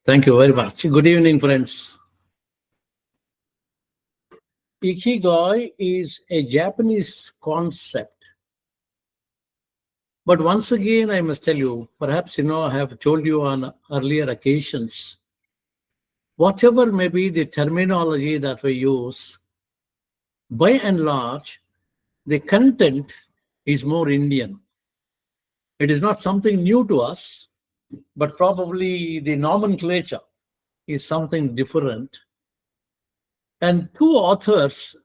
Thank you very much. Good evening, friends. Ikigai is a Japanese concept. But once again, I must tell you, perhaps I have told you on earlier occasions, whatever may be the terminology that we use, by and large, the content is more Indian. It is not something new to us, but probably the nomenclature is something different. And two authors,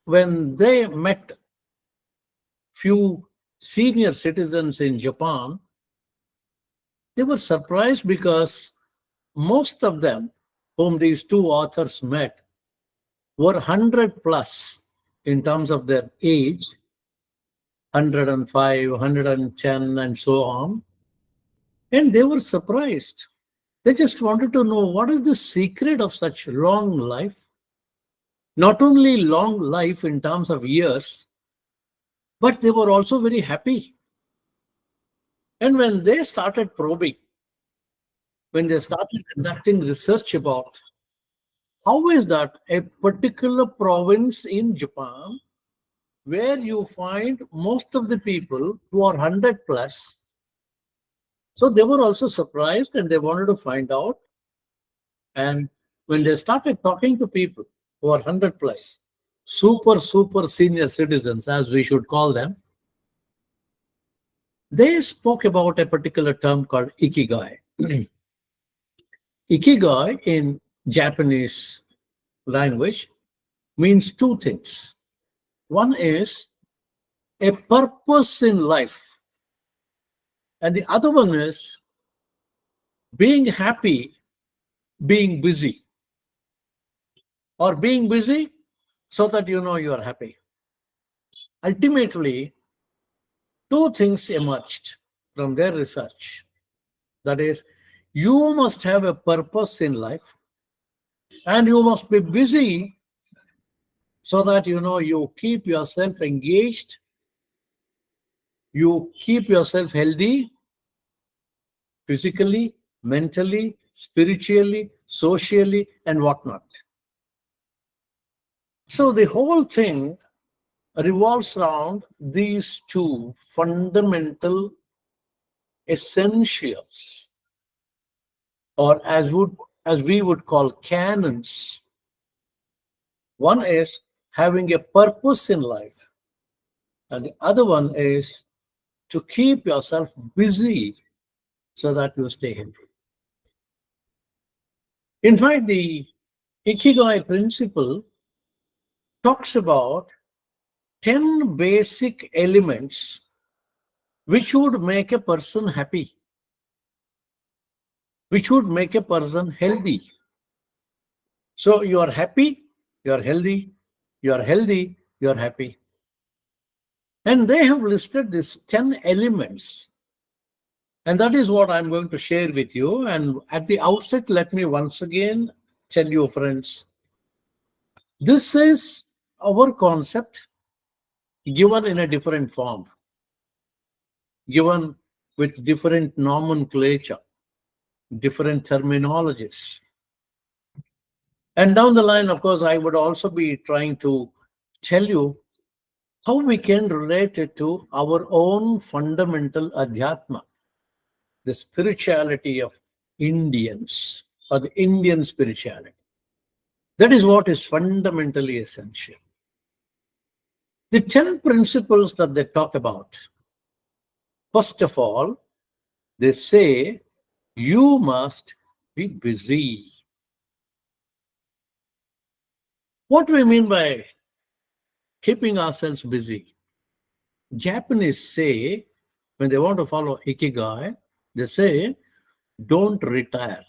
when they met few senior citizens in Japan, they were surprised because most of them, whom these two authors met, were 100 plus in terms of their age, 105, 110, and so on. And they were surprised. They just wanted to know what is the secret of such long life. Not only long life in terms of years, but they were also very happy. And when they started probing, when they started conducting research about how is that a particular province in Japan where you find most of the people who are 100 plus, so they were also surprised and they wanted to find out. And when they started talking to people who are 100 plus, super senior citizens, as we should call them, they spoke about a particular term called Ikigai. Ikigai in Japanese language means two things. One is a purpose in life, and the other one is being happy, being busy, or being busy so that you know you are happy. Ultimately, two things emerged from their research. That is, you must have a purpose in life, and you must be busy so that you keep yourself engaged, you keep yourself healthy physically, mentally, spiritually, socially, and whatnot. So the whole thing revolves around these two fundamental essentials, or as we would call canons. One is having a purpose in life, and the other one is to keep yourself busy so that you stay healthy. In fact, the Ikigai principle talks about 10 basic elements which would make a person happy, which would make a person healthy. So you are happy, you are healthy, you are healthy, you are happy. And they have listed these 10 elements. And that is what I'm going to share with you. And at the outset, let me once again tell you, friends, this is our concept given in a different form, given with different nomenclature, different terminologies. And down the line, of course, I would also be trying to tell you how we can relate it to our own fundamental adhyatma, the spirituality of Indians, or the Indian spirituality. That is what is fundamentally essential. The 10 principles that they talk about, first of all, they say you must be busy. What do we mean by keeping ourselves busy? Japanese say, when they want to follow Ikigai, they say, don't retire.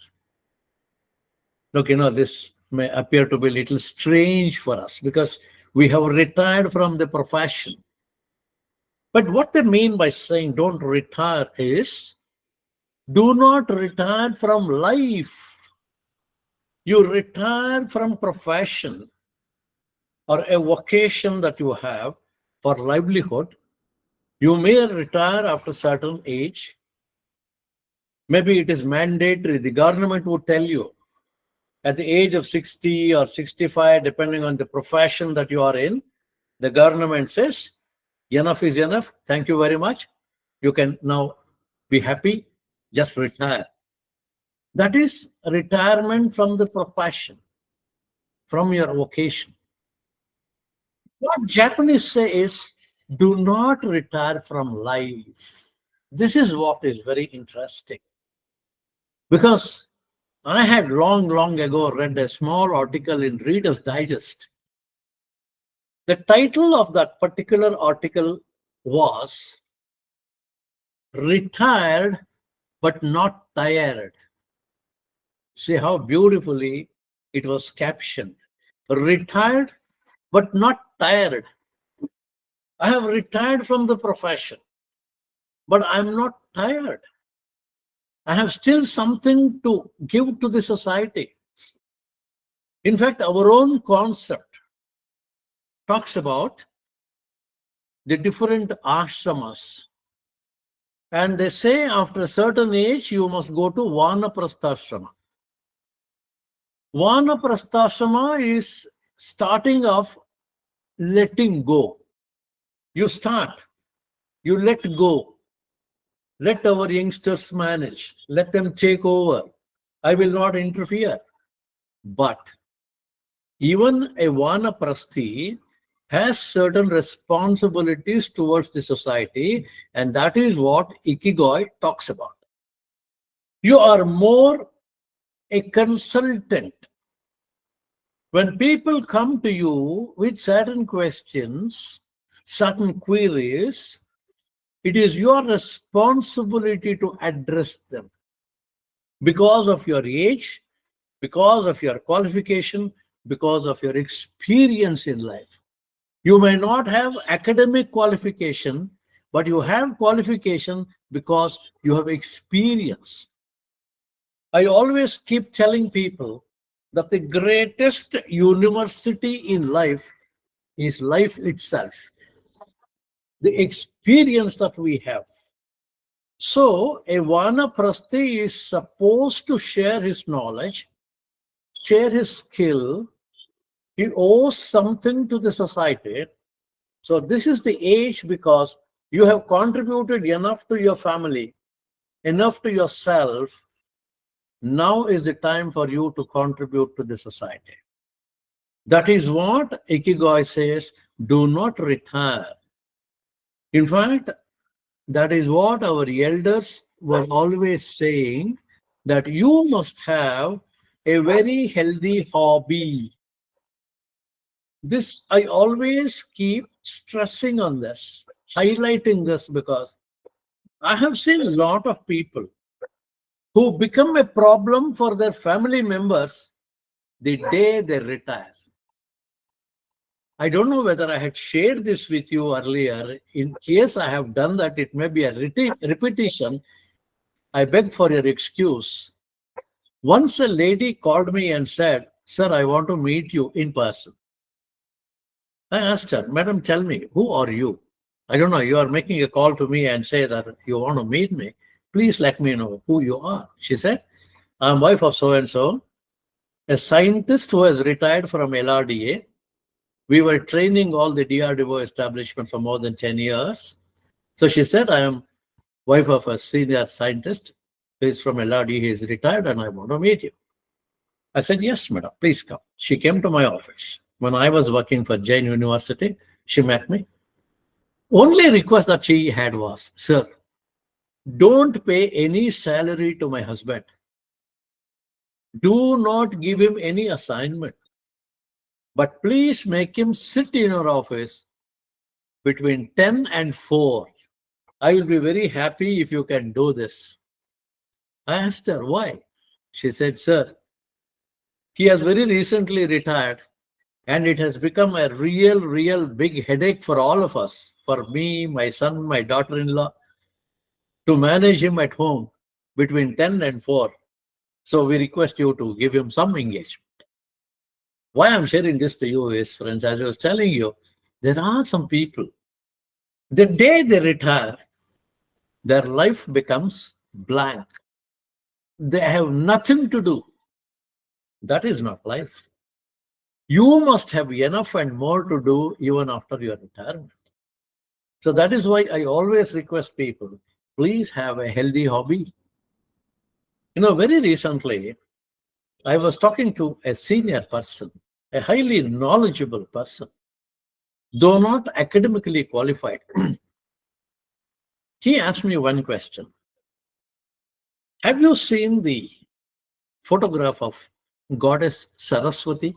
Look, this may appear to be a little strange for us because we have retired from the profession. But what they mean by saying don't retire is, do not retire from life. You retire from profession or a vocation that you have for livelihood. You may retire after a certain age. Maybe it is mandatory. The government would tell you at the age of 60 or 65, depending on the profession that you are in, the government says, enough is enough. Thank you very much. You can now be happy. Just retire. That is retirement from the profession, from your vocation. What Japanese say is, do not retire from life. This is what is very interesting. Because I had long ago read a small article in Reader's Digest. The title of that particular article was Retired but Not Tired. See how beautifully it was captioned. Retired but not tired. I have retired from the profession, but I'm not tired. I have still something to give to the society. In fact, our own concept talks about the different ashramas. And they say after a certain age, you must go to Vanaprastha. Vanaprastha is starting off letting go. You start, you let go. Let our youngsters manage. Let them take over. I will not interfere. But even a Vanaprasthi has certain responsibilities towards the society, and that is what Ikigai talks about. You are more a consultant. When people come to you with certain questions, certain queries, it is your responsibility to address them because of your age, because of your qualification, because of your experience in life. You may not have academic qualification, but you have qualification because you have experience. I always keep telling people that the greatest university in life is life itself, the experience that we have. So, a Vanaprasthi is supposed to share his knowledge, share his skill. He owes something to the society. So, this is the age because you have contributed enough to your family, enough to yourself. Now is the time for you to contribute to the society. That is what Ikigai says, do not retire. In fact, that is what our elders were always saying, that you must have a very healthy hobby. This, I always keep stressing on this, highlighting this, because I have seen a lot of people who become a problem for their family members the day they retire. I don't know whether I had shared this with you earlier. In case I have done that, it may be a repetition. I beg for your excuse. Once a lady called me and said, "Sir, I want to meet you in person." I asked her, "Madam, tell me, who are you? I don't know, you are making a call to me and say that you want to meet me. Please let me know who you are." She said, "I'm wife of so-and-so, a scientist who has retired from LRDA. We were training all the DRDO establishment for more than 10 years. So she said, I am wife of a senior scientist who is from LRDA. He is retired and I want to meet you." I said, "Yes, madam, please come." She came to my office. When I was working for Jain University, she met me. Only request that she had was, "Sir, don't pay any salary to my husband. Do not give him any assignment. But please make him sit in your office between 10 and 4. I will be very happy if you can do this." I asked her, "Why?" She said, "Sir, he has very recently retired and it has become a real big headache for all of us, for me, my son, my daughter-in-law, to manage him at home between 10 and 4. So we request you to give him some engagement." Why I'm sharing this to you is, friends, as I was telling you, there are some people, the day they retire, their life becomes blank. they have nothing to do. That is not life. You must have enough and more to do even after your retirement. So that is why I always request people, please have a healthy hobby. Very recently, I was talking to a senior person, a highly knowledgeable person, though not academically qualified. He asked me one question. Have you seen the photograph of goddess Saraswati?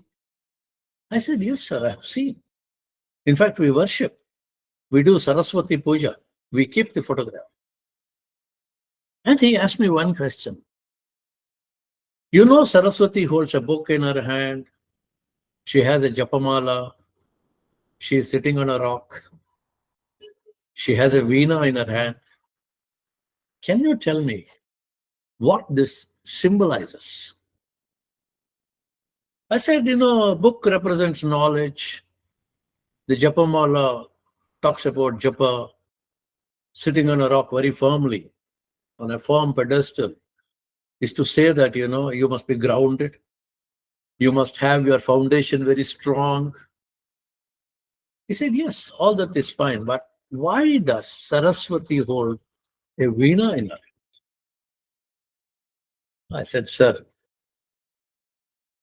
I said, yes, sir, I have seen. In fact, we worship. We do Saraswati Puja. We keep the photograph. And he asked me one question. Saraswati holds a book in her hand. She has a japamala. She is sitting on a rock. She has a veena in her hand. Can you tell me what this symbolizes? I said, a book represents knowledge. The japamala talks about japa, sitting on a rock very firmly, on a firm pedestal, is to say that, you must be grounded. You must have your foundation very strong. He said, yes, all that is fine. But why does Saraswati hold a veena in her? I said, sir,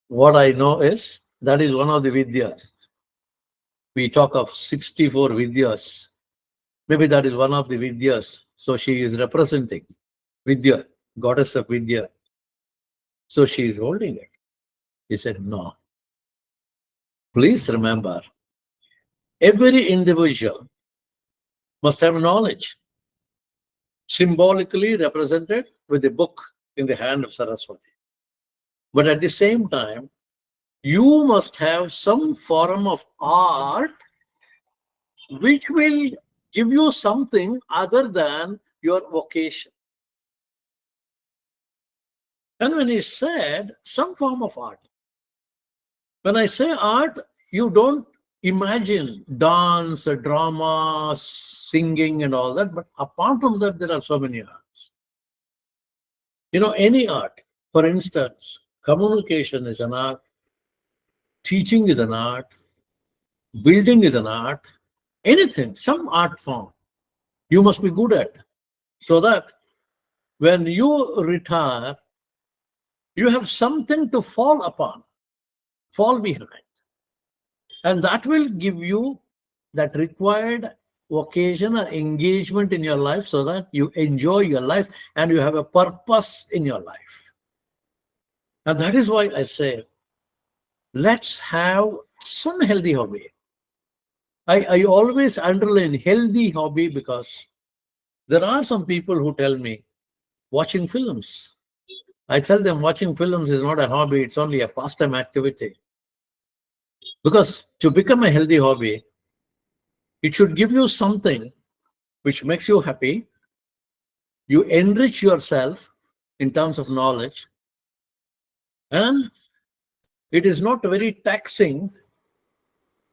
what I know is that is one of the vidyas. We talk of 64 vidyas. Maybe that is one of the vidyas. So she is representing Vidya, goddess of Vidya. So she is holding it. He said, no. Please remember, every individual must have knowledge, symbolically represented with a book in the hand of Saraswati. But at the same time, you must have some form of art which will give you something other than your vocation. And when he said some form of art, when I say art, you don't imagine dance, drama, singing, and all that. But apart from that, there are so many arts. Any art. For instance, communication is an art, teaching is an art, building is an art, anything, some art form you must be good at, so that when you retire, you have something to fall upon, fall behind. And that will give you that required vocation or engagement in your life so that you enjoy your life and you have a purpose in your life. And that is why I say, let's have some healthy hobby. I always underline healthy hobby because there are some people who tell me watching films. I tell them watching films is not a hobby, it's only a pastime activity. Because to become a healthy hobby, it should give you something which makes you happy. You enrich yourself in terms of knowledge, and it is not very taxing.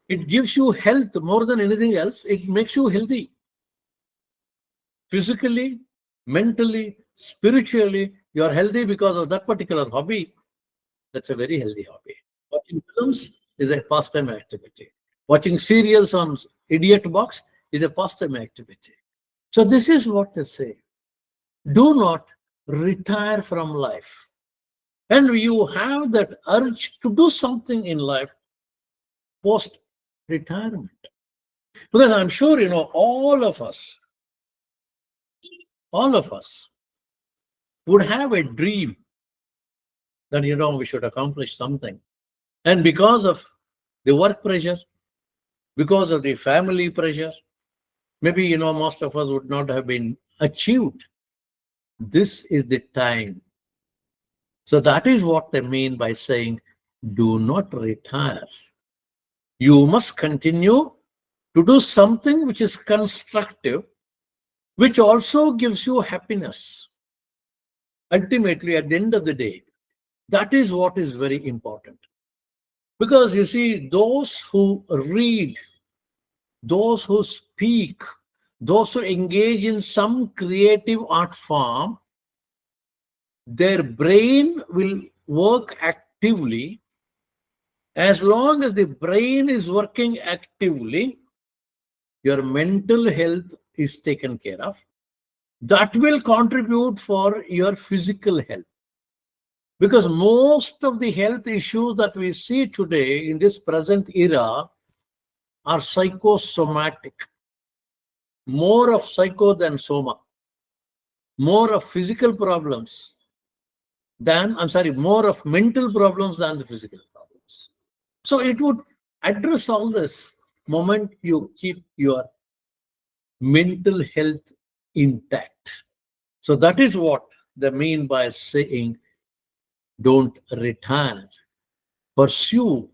It gives you health more than anything else. It makes you healthy. Physically, mentally, spiritually, you are healthy because of that particular hobby. That's a very healthy hobby. Watching films is a pastime activity. Watching serials on idiot box is a pastime activity. So this is what they say. Do not retire from life. And you have that urge to do something in life post-retirement. Because I'm sure, all of us would have a dream that, we should accomplish something. And because of the work pressure, because of the family pressure, maybe, most of us would not have been achieved. This is the time. So that is what they mean by saying, do not retire. You must continue to do something which is constructive, which also gives you happiness. Ultimately, at the end of the day, that is what is very important. Because you see, those who read, those who speak, those who engage in some creative art form, their brain will work actively. As long as the brain is working actively, your mental health is taken care of. That will contribute for your physical health. Because most of the health issues that we see today in this present era are psychosomatic. More of psycho than soma. More of physical problems more of mental problems than the physical problems. So it would address all this moment you keep your mental health intact. So that is what they mean by saying, don't retire. Pursue,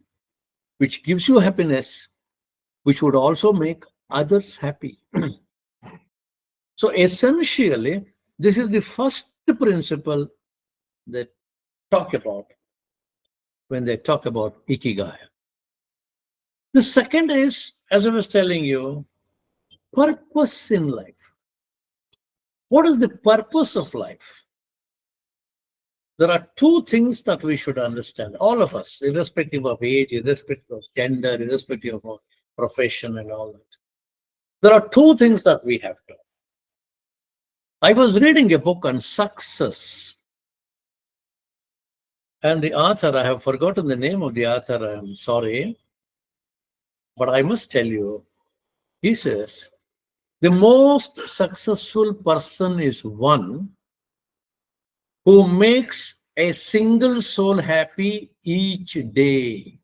which gives you happiness, which would also make others happy. So essentially, this is the first principle they talk about when they talk about Ikigai. The second is, as I was telling you, purpose in life. What is the purpose of life? There are two things that we should understand, all of us, irrespective of age, irrespective of gender, irrespective of profession and all that. There are two things that we have to. I was reading a book on success. And the author, I have forgotten the name of the author, I'm sorry. But I must tell you, he says, the most successful person is one who makes a single soul happy each day.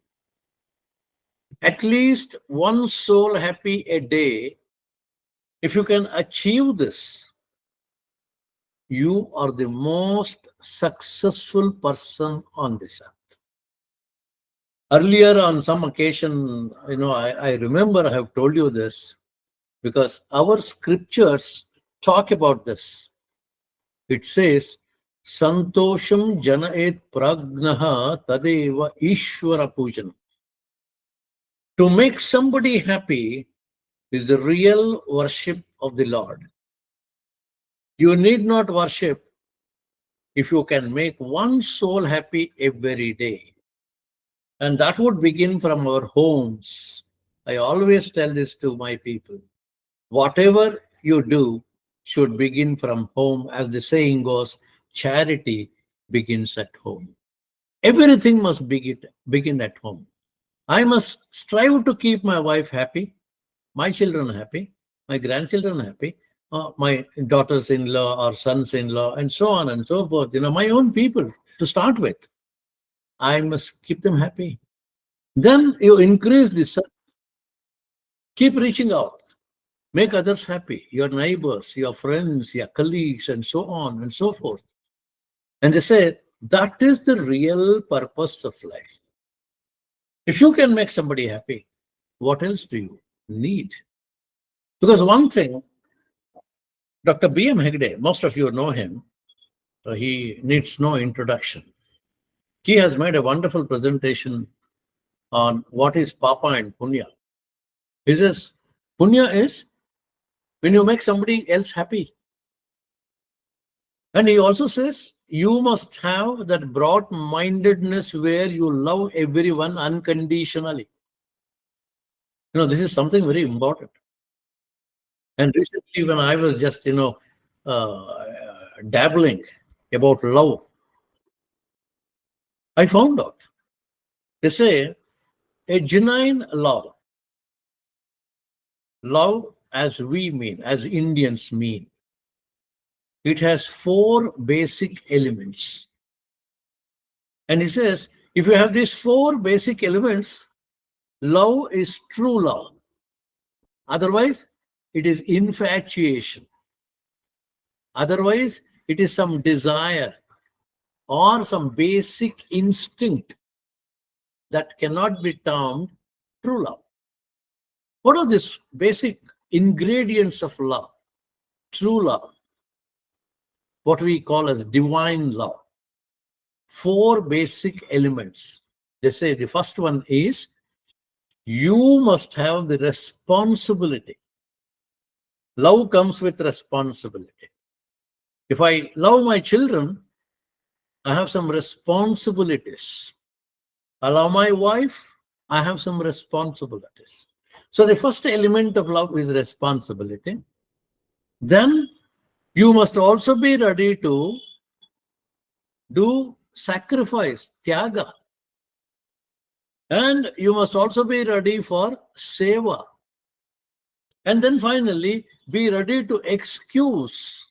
At least one soul happy a day. If you can achieve this, you are the most successful person on this earth. Earlier, on some occasion, I remember I have told you this because our scriptures talk about this. It says, Santosham Janaet Pragnaha Tadeva Ishvara Pujanam. To make somebody happy is the real worship of the Lord. You need not worship if you can make one soul happy every day. And that would begin from our homes. I always tell this to my people. Whatever you do should begin from home. As the saying goes, charity begins at home. Everything must begin at home. I must strive to keep my wife happy, my children happy, my grandchildren happy, my daughters-in-law or sons-in-law, and so on and so forth. My own people to start with. I must keep them happy. Then you increase this. Keep reaching out. Make others happy. Your neighbors, your friends, your colleagues, and so on and so forth. And they say that is the real purpose of life. If you can make somebody happy, what else do you need? Because one thing, Dr. B.M. Hegde, most of you know him. He needs no introduction. He has made a wonderful presentation on what is Papa and Punya. He says, Punya is when you make somebody else happy. And he also says, you must have that broad-mindedness where you love everyone unconditionally. This is something very important. And recently, when I was just, dabbling about love, I found out. They say a genuine love as we mean, as Indians mean, it has 4 basic elements. And he says, if you have these 4 basic elements, love is true love. Otherwise, it is infatuation. Otherwise, it is some desire or some basic instinct that cannot be termed true love. What are these basic ingredients of love? True love. What we call as divine love. 4 basic elements. They say the first one is you must have the responsibility. Love comes with responsibility. If I love my children, I have some responsibilities. I love my wife, I have some responsibilities. So the first element of love is responsibility. Then you must also be ready to do sacrifice, tyaga. And you must also be ready for seva. And then finally, be ready to excuse,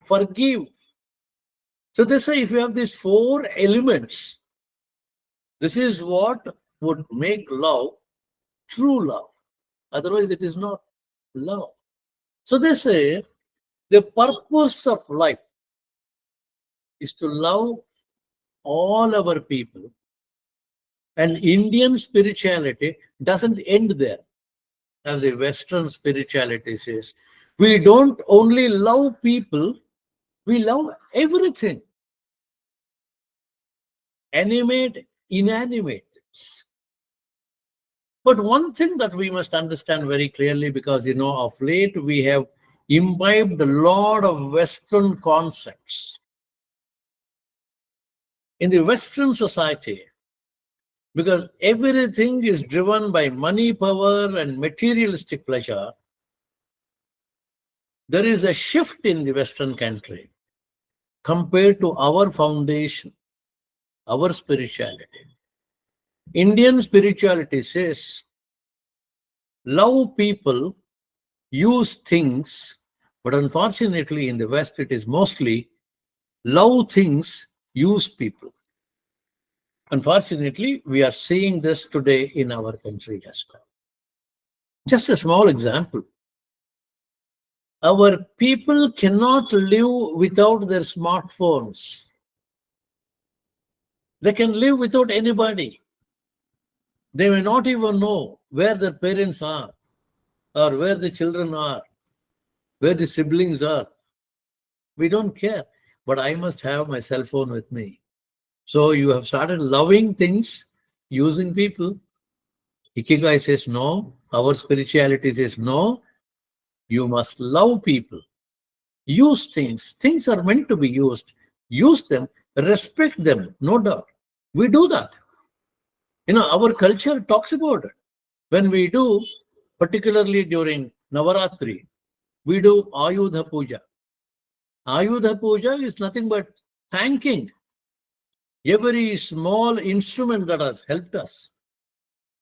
forgive. So they say if you have these four elements, this is what would make love true love. Otherwise, it is not love. So they say the purpose of life is to love all our people. And Indian spirituality doesn't end there, as the Western spirituality says. We don't only love people, we love everything. Animate, inanimate. But one thing that we must understand very clearly, because of late we have imbibed a lot of Western concepts. In the Western society, because everything is driven by money, power, and materialistic pleasure, there is a shift in the Western country compared to our foundation, our spirituality. Indian spirituality says, love people, use things, but unfortunately in the West it is mostly love things, use people. Unfortunately, we are seeing this today in our country as well. Just a small example. Our people cannot live without their smartphones. They can live without anybody. They may not even know where their parents are, or where the children are, where the siblings are. We don't care. But I must have my cell phone with me. So you have started loving things, using people. Ikigai says no. Our spirituality says no. You must love people. Use things. Things are meant to be used. Use them. Respect them. No doubt. We do that. Our culture talks about it. When we do, particularly during Navaratri, we do Ayudha Puja. Ayudha Puja is nothing but thanking every small instrument that has helped us,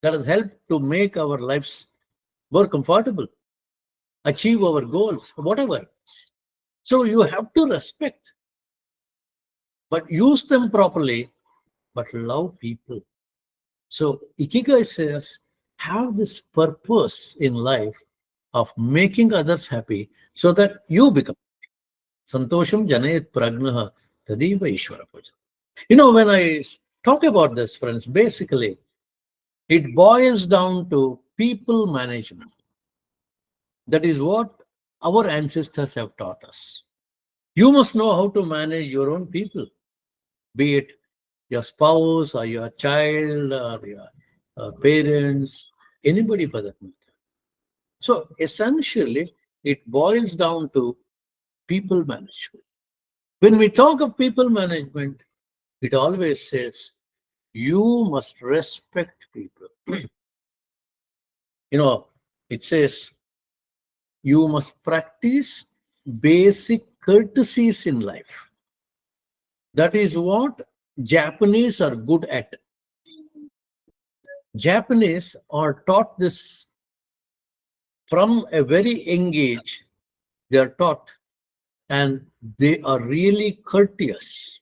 that has helped to make our lives more comfortable, achieve our goals, whatever. So you have to respect, but use them properly, but love people. So Ikigai says, have this purpose in life of making others happy so that you become Santosham Janayat Pragnaha Tadiva Ishvara Puja. When I talk about this, friends, basically, it boils down to people management. That is what our ancestors have taught us. You must know how to manage your own people, be it your spouse or your child or your parents, anybody for that matter. So essentially, it boils down to people management. When we talk of people management, it always says you must respect people. It says you must practice basic courtesies in life. That is what Japanese are good at. Japanese are taught this from a very young age. They are taught, and they are really courteous.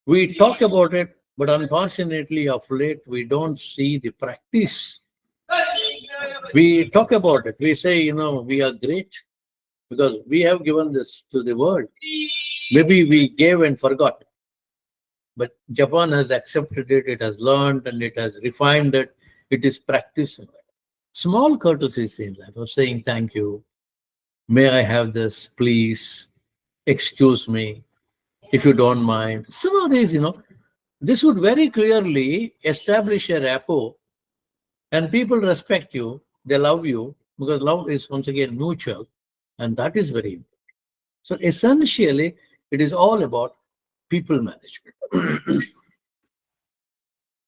We talk about it, but unfortunately, of late, we don't see the practice. We talk about it. We say, we are great because we have given this to the world. Maybe we gave and forgot. But Japan has accepted it, it has learned, and it has refined it. It is practicing it. Small courtesies in life of saying thank you. May I have this, please? Excuse me, if you don't mind. Some of these, this would very clearly establish a rapport, and people respect you, they love you, because love is once again mutual, and that is very important. So essentially, it is all about people management.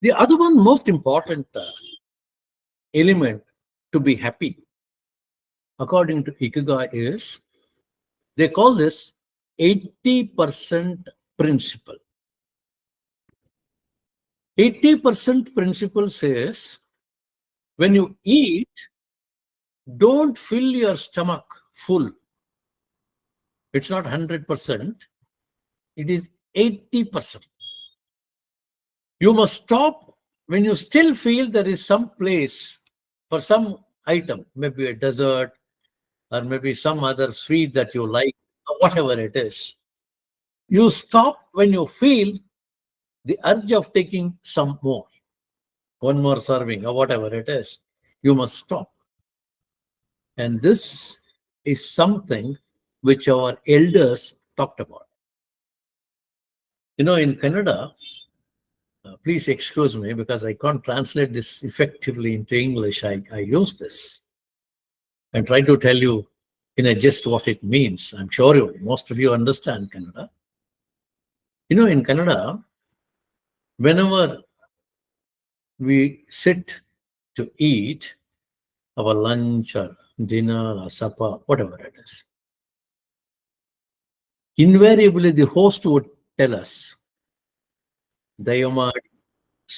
The other one most important element to be happy, according to Ikigai, is they call this 80% principle. 80% principle says when you eat, don't fill your stomach full. It's not 100%, it is 80%. You must stop when you still feel there is some place for some item, maybe a dessert or maybe some other sweet that you like, or whatever it is. You stop when you feel the urge of taking some more, one more serving or whatever it is. You must stop. And this is something which our elders talked about. In Canada, please excuse me because I can't translate this effectively into English. I use this and try to tell you in a gist what it means. I'm sure most of you understand Canada. In Canada, whenever we sit to eat our lunch or dinner or supper, whatever it is, invariably the host would tell us, ದಯಮಾಡಿ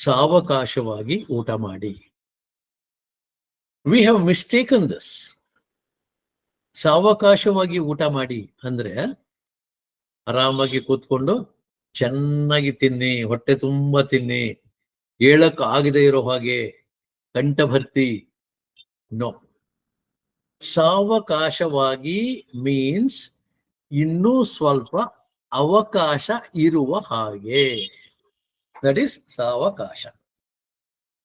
ಸಾವಕಾಶವಾಗಿ ಊಟ ಮಾಡಿ. We have mistaken this. ಸಾವಕಾಶವಾಗಿ ಊಟ ಮಾಡಿ ಅಂದ್ರೆ ಆರಾಮಾಗಿ ಕೂತ್ಕೊಂಡು ಚೆನ್ನಾಗಿ ತಿನ್ನಿ, ಹೊಟ್ಟೆ ತುಂಬಾ ತಿನ್ನಿ, ಹೇಳಕ್ ಆಗದೆ ಇರೋ ಹಾಗೆ ಕಂಠ ಭರ್ತಿ. ನೋ. ಸಾವಕಾಶವಾಗಿ ಮೀನ್ಸ್ ಇನ್ನೂ ಸ್ವಲ್ಪ ಅವಕಾಶ ಇರುವ ಹಾಗೆ. That is savakasha.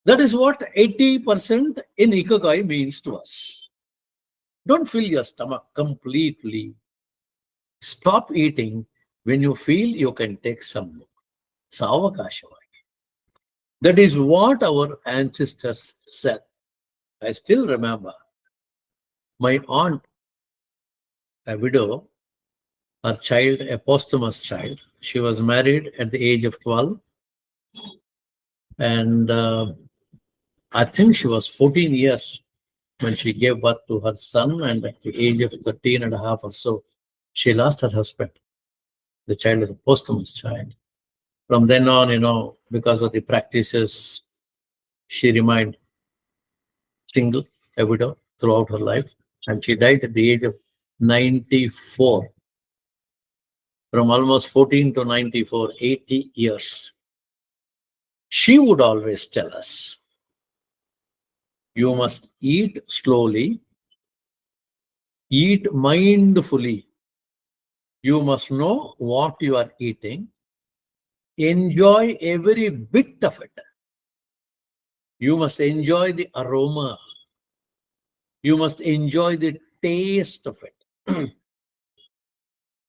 That is what 80% in Ikigai means to us. Don't fill your stomach completely. Stop eating when you feel you can take some more. Savakasha. That is what our ancestors said. I still remember my aunt, a widow, her child, a posthumous child. She was married at the age of 12. And I think she was 14 years when she gave birth to her son. And at the age of 13 and a half or so, she lost her husband. The child was a posthumous child. From then on, because of the practices, she remained single, a widow, throughout her life. And she died at the age of 94. From almost 14 to 94, 80 years. She would always tell us, you must eat slowly, eat mindfully. You must know what you are eating, enjoy every bit of it. You must enjoy the aroma. You must enjoy the taste of it.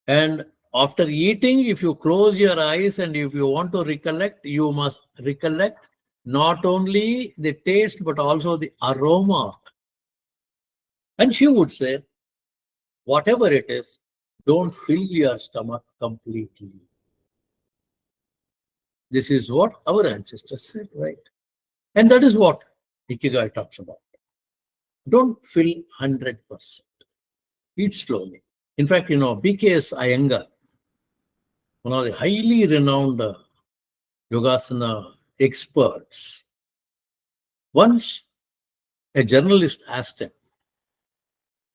And after eating, if you close your eyes and if you want to recollect, you must recollect not only the taste but also the aroma. And she would say, whatever it is, don't fill your stomach completely. This is what our ancestors said, right? And that is what Ikigai talks about. Don't fill 100%. Eat slowly. In fact, B.K.S. Iyengar, one of the highly renowned yogasana experts, once a journalist asked him,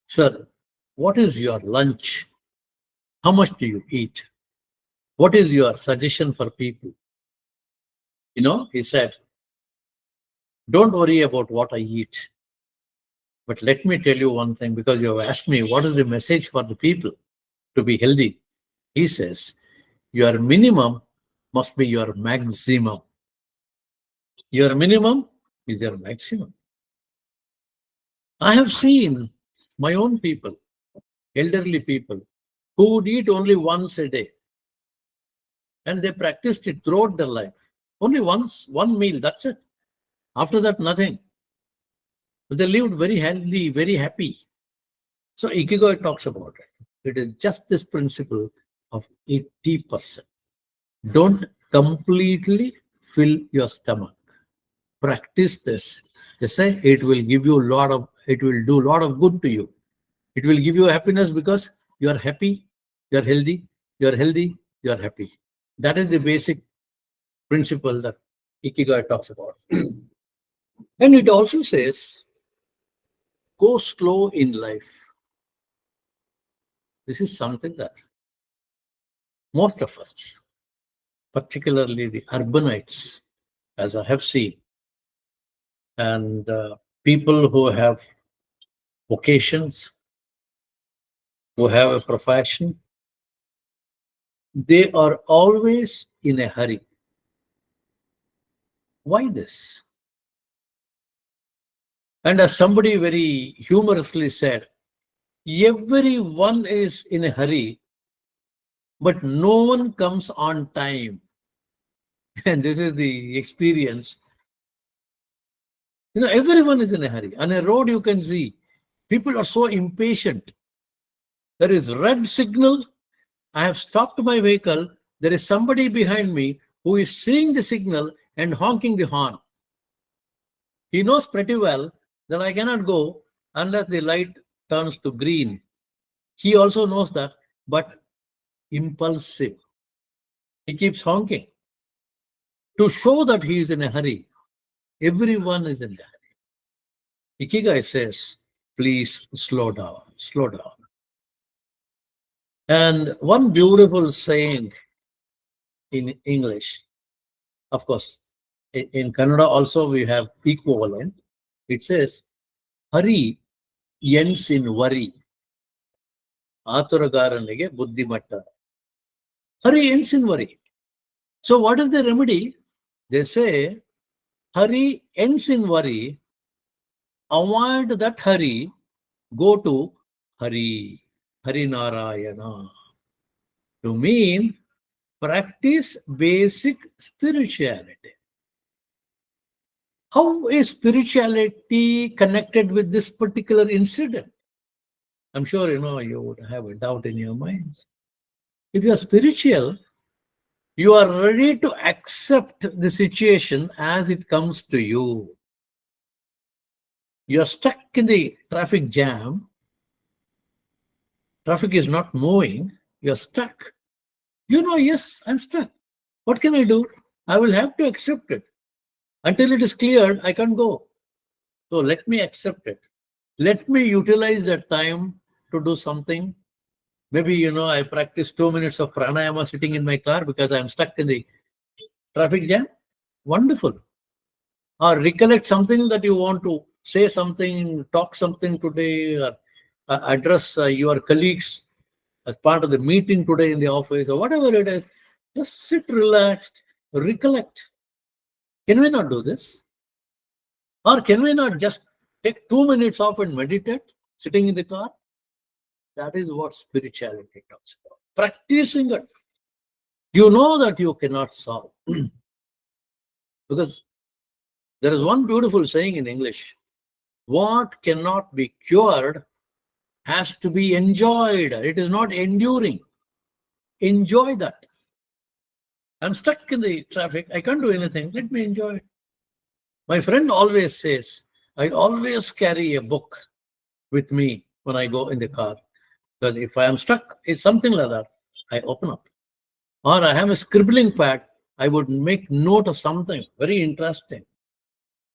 sir, what is your lunch? How much do you eat? What is your suggestion for people? He said, don't worry about what I eat. But let me tell you one thing, because you have asked me, what is the message for the people to be healthy? He says, your minimum must be your maximum. Your minimum is your maximum. I have seen my own people, elderly people, who would eat only once a day. And they practiced it throughout their life. Only once, one meal, that's it. After that, nothing. But they lived very healthy, very happy. So Ikigai talks about it. It is just this principle of 80%. Don't completely fill your stomach. Practice this. They say it will do a lot of good to you. It will give you happiness because you are happy, you are healthy, you are healthy, you are happy. That is the basic principle that Ikigai talks about. And it also says, go slow in life. This is something that most of us, particularly the urbanites, as I have seen, and people who have vocations, who have a profession, they are always in a hurry. Why this? And as somebody very humorously said, everyone is in a hurry, but no one comes on time. And this is the experience. Everyone is in a hurry. On a road, you can see people are so impatient. There is red signal. I have stopped my vehicle. There is somebody behind me who is seeing the signal and honking the horn. He knows pretty well that I cannot go unless the light turns to green. He also knows that, but impulsive. He keeps honking to show that he is in a hurry. Everyone is in a hurry. Ikigai says, please slow down, slow down. And one beautiful saying in English, of course, in Kannada also we have equivalent. It says, hurry ends in worry. Athuragaranige buddhimatta. Hurry ends in worry. So what is the remedy? They say, hurry ends in worry. Avoid that hurry. Go to Hari, Hari Narayana. To mean, practice basic spirituality. How is spirituality connected with this particular incident? I'm sure you would have a doubt in your minds. If you are spiritual, you are ready to accept the situation as it comes to you. You are stuck in the traffic jam. Traffic is not moving. You are stuck. Yes, I'm stuck. What can I do? I will have to accept it. Until it is cleared, I can't go. So let me accept it. Let me utilize that time to do something. Maybe, I practice 2 minutes of pranayama sitting in my car because I'm stuck in the traffic jam. Wonderful. Or recollect something that you want to say something, talk something today, or address your colleagues as part of the meeting today in the office, or whatever it is. Just sit relaxed, recollect. Can we not do this? Or can we not just take 2 minutes off and meditate sitting in the car? That is what spirituality talks about. Practicing it. You know that you cannot solve. Because there is one beautiful saying in English: what cannot be cured has to be enjoyed. It is not enduring. Enjoy that. I'm stuck in the traffic. I can't do anything. Let me enjoy it. My friend always says, I always carry a book with me when I go in the car. Because if I am stuck, it's something like that, I open up. Or I have a scribbling pad, I would make note of something very interesting.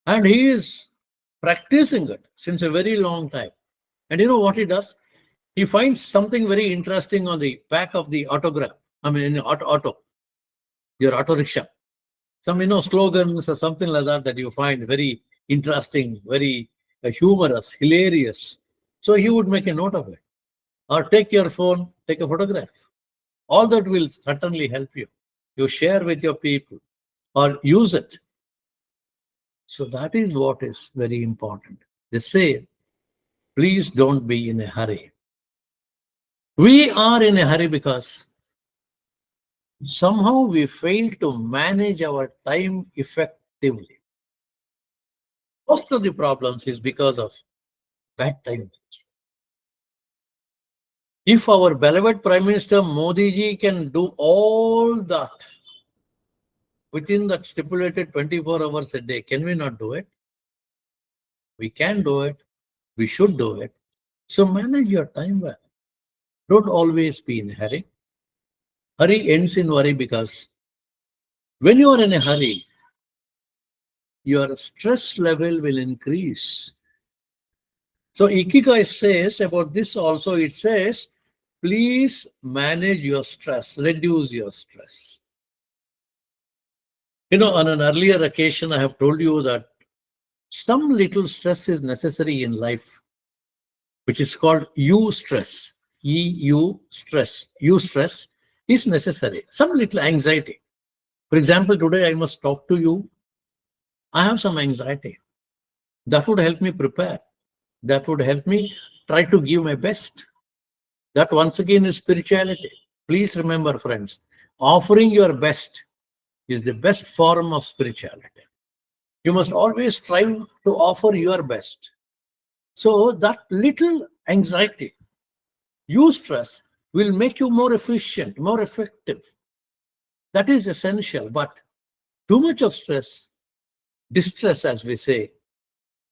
And he is practicing it since a very long time. And you know what he does? He finds something very interesting on the back of the autograph. Your auto rickshaw. Some, slogans or something like that you find very interesting, very humorous, hilarious. So he would make a note of it. Or take your phone, take a photograph. All that will certainly help you. You share with your people or use it. So that is what is very important. They say, please don't be in a hurry. We are in a hurry because somehow we fail to manage our time effectively. Most of the problems is because of bad time. If our beloved Prime Minister Modi ji can do all that, within that stipulated 24 hours a day. Can we not do it? We can do it. We should do it. So manage your time well. Don't always be in a hurry. Hurry ends in worry, because when you are in a hurry, your stress level will increase. So Ikigai says about this also, it says, please manage your stress, reduce your stress. On an earlier occasion, I have told you that some little stress is necessary in life, which is called eustress. Stress. Eustress is necessary. Some little anxiety. For example, today I must talk to you. I have some anxiety. That would help me prepare. That would help me try to give my best. That once again is spirituality. Please remember, friends, offering your best is the best form of spirituality. You must always strive to offer your best. So that little anxiety, eustress, will make you more efficient, more effective. That is essential. But too much of stress, distress, as we say,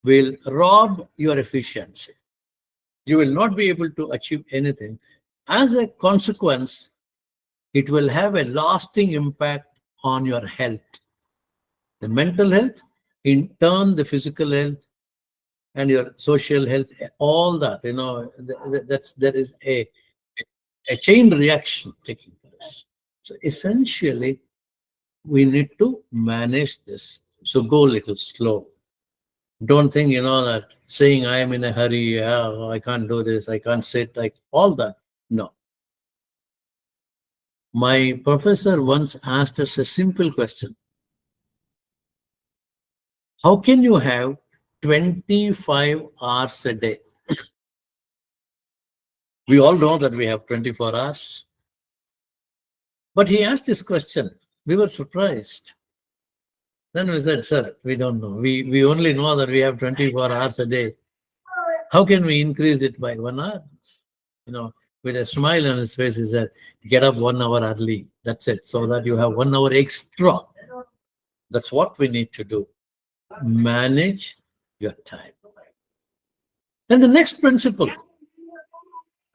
will rob your efficiency. You will not be able to achieve anything. As a consequence, it will have a lasting impact on your health. The mental health, in turn, the physical health, and your social health, all that, there is a chain reaction taking place. So essentially, we need to manage this. So go a little slow. Don't think, that saying I am in a hurry, I can't do this, I can't sit, like all that. No. My professor once asked us a simple question. How can you have 25 hours a day? We all know that we have 24 hours. But he asked this question. We were surprised. Then we said, sir, we don't know. We only know that we have 24 hours a day. How can we increase it by 1 hour? With a smile on his face, he said, get up 1 hour early. That's it. So that you have 1 hour extra. That's what we need to do. Manage your time. And the next principle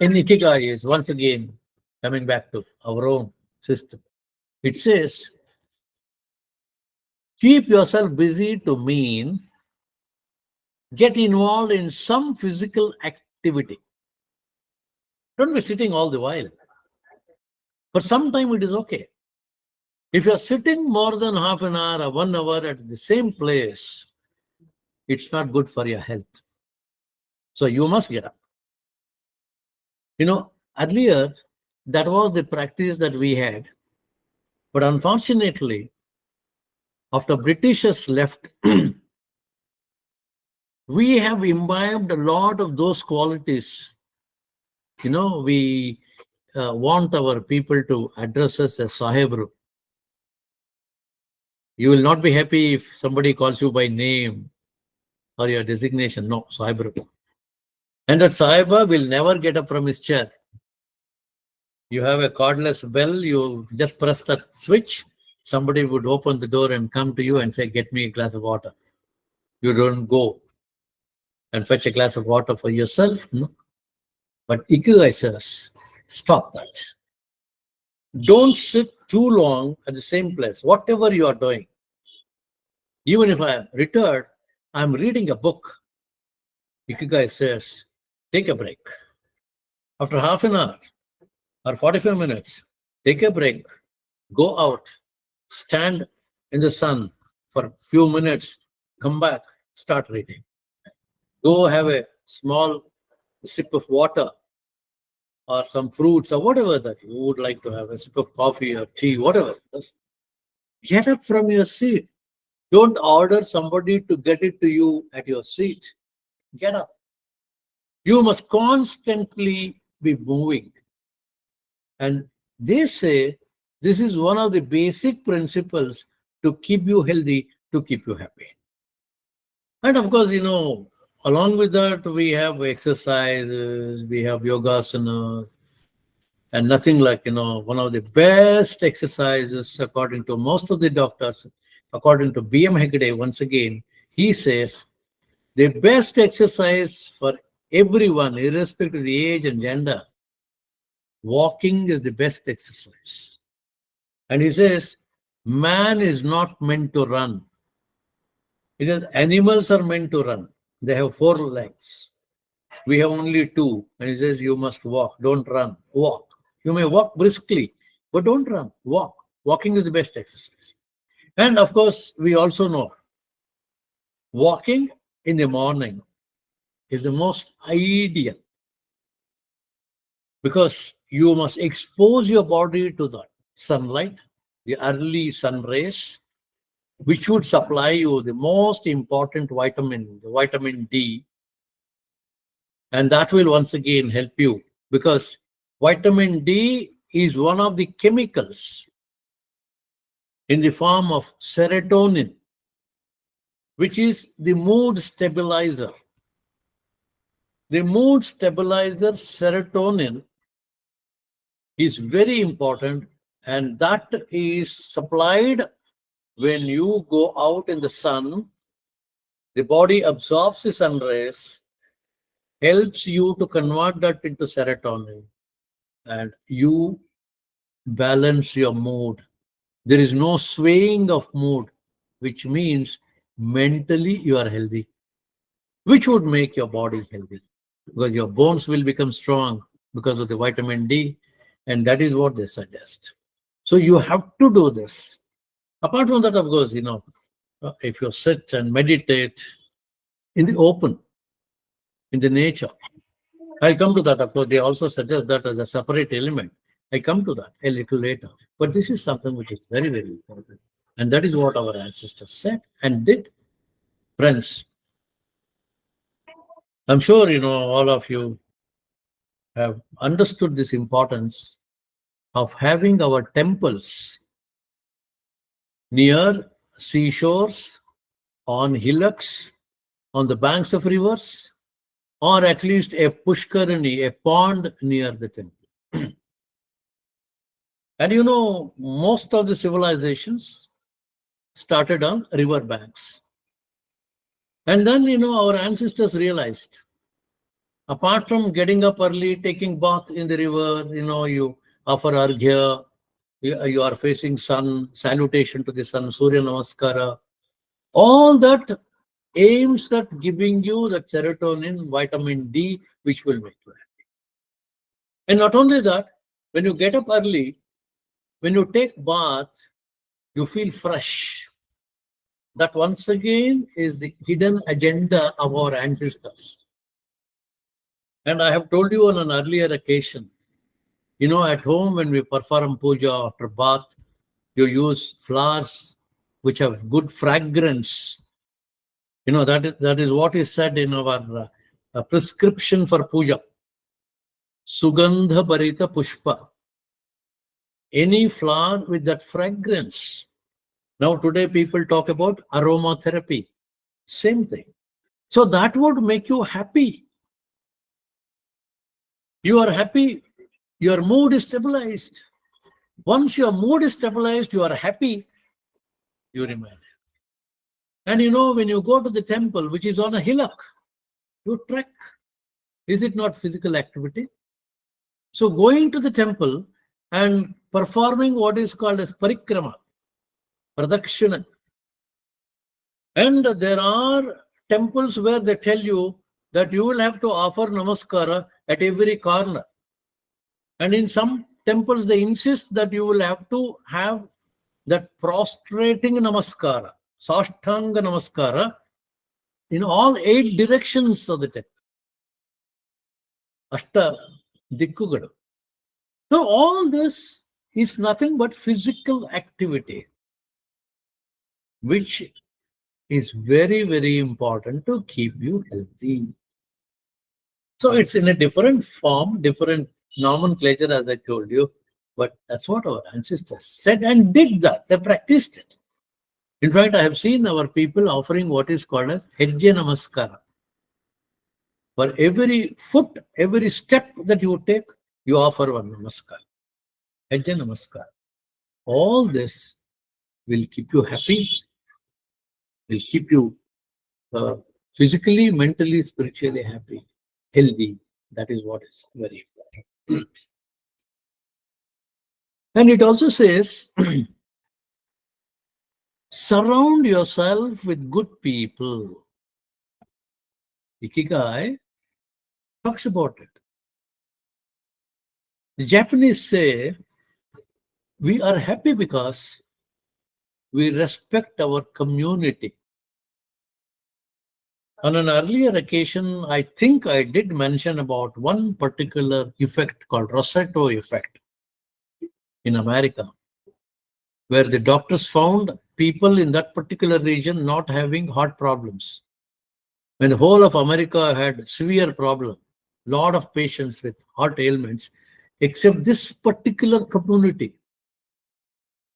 in Ikigai is, once again, coming back to our own system. It says, keep yourself busy to mean get involved in some physical activity. Don't be sitting all the while. For some time, it is okay. If you're sitting more than half an hour or 1 hour at the same place, it's not good for your health. So you must get up. Earlier, that was the practice that we had. But unfortunately, after Britishers left, we have imbibed a lot of those qualities. We want our people to address us as Sahibru. You will not be happy if somebody calls you by name or your designation. No, Sahibru. And that Sahiba will never get up from his chair. You have a cordless bell, you just press that switch, somebody would open the door and come to you and say, get me a glass of water. You don't go and fetch a glass of water for yourself. No. But Ikigai says, stop that. Don't sit too long at the same place, whatever you are doing. Even if I am retired, I'm reading a book. Ikigai says, take a break. After half an hour or 45 minutes, take a break, go out, stand in the sun for a few minutes, come back, start reading. Go have a small sip of water or some fruits or whatever that you would like to have, a sip of coffee or tea, whatever it is. Get up from your seat. Don't order somebody to get it to you at your seat. Get up. You must constantly be moving. And they say this is one of the basic principles to keep you healthy, to keep you happy. And of course, along with that, we have exercises, we have yogasanas, And nothing like, one of the best exercises, according to most of the doctors, according to B.M. Hegde, once again, he says the best exercise for everyone, irrespective of the age and gender, walking is the best exercise. And he says, man is not meant to run. He says, animals are meant to run. They have 4 legs. We have only 2. And he says, you must walk, don't run, walk. You may walk briskly, but don't run, walk. Walking is the best exercise. And of course, we also know walking in the morning is the most ideal, because you must expose your body to the sunlight, the early sun rays, which would supply you the most important vitamin, the vitamin D. And that will once again help you, because vitamin D is one of the chemicals in the form of serotonin, which is the mood stabilizer. The mood stabilizer serotonin is very important, and that is supplied when you go out in the sun. The body absorbs the sun rays, helps you to convert that into serotonin, and you balance your mood. There is no swaying of mood, which means mentally you are healthy, which would make your body healthy, because your bones will become strong because of the vitamin D, and that is what they suggest. So you have to do this. Apart from that, of course, if you sit and meditate in the open, in the nature, I'll come to that. Of course, they also suggest that as a separate element. I come to that a little later. But this is something which is very, very important. And that is what our ancestors said and did. Friends, I'm sure, all of you have understood this importance of having our temples near seashores, on hillocks, on the banks of rivers, or at least a pushkarani, a pond near the temple. And most of the civilizations started on river banks. And then, our ancestors realized, apart from getting up early, taking bath in the river, you offer arghya, you are facing sun, salutation to the sun, Surya Namaskara. All that aims at giving you that serotonin, vitamin D, which will make you happy. And not only that, when you get up early, when you take bath, you feel fresh. That once again is the hidden agenda of our ancestors. And I have told you on an earlier occasion, at home when we perform puja after bath, you use flowers which have good fragrance. That is what is said in our prescription for puja. Sugandha Bharita Pushpa. Any flower with that fragrance. Now today people talk about aromatherapy. Same thing. So that would make you happy. You are happy. Your mood is stabilized. Once your mood is stabilized, you are happy, you remain happy. And when you go to the temple, which is on a hillock, you trek. Is it not physical activity? So going to the temple and performing what is called as parikrama, pradakshina. And there are temples where they tell you that you will have to offer namaskara at every corner. And in some temples, they insist that you will have to have that prostrating namaskara, sashtanga namaskara, in all 8 directions of the temple. Ashta Dikkugadu. So all this is nothing but physical activity, which is very, very important to keep you healthy. So it's in a different form, different nomenclature, as I told you, but that's what our ancestors said and did that. They practiced it. In fact, I have seen our people offering what is called as Hejje Namaskara. For every foot, every step that you take, You offer one namaskar, head namaskar. All this will keep you happy, will keep you uh, physically, mentally, spiritually happy, healthy. That is what is very important. And it also says, surround yourself with good people. Ikigai talks about it. The Japanese say, we are happy because we respect our community. On an earlier occasion, I think I did mention about one particular effect called Rossetto effect in America, where the doctors found people in that particular region not having heart problems. When the whole of America had severe problem, lot of patients with heart ailments, except this particular community.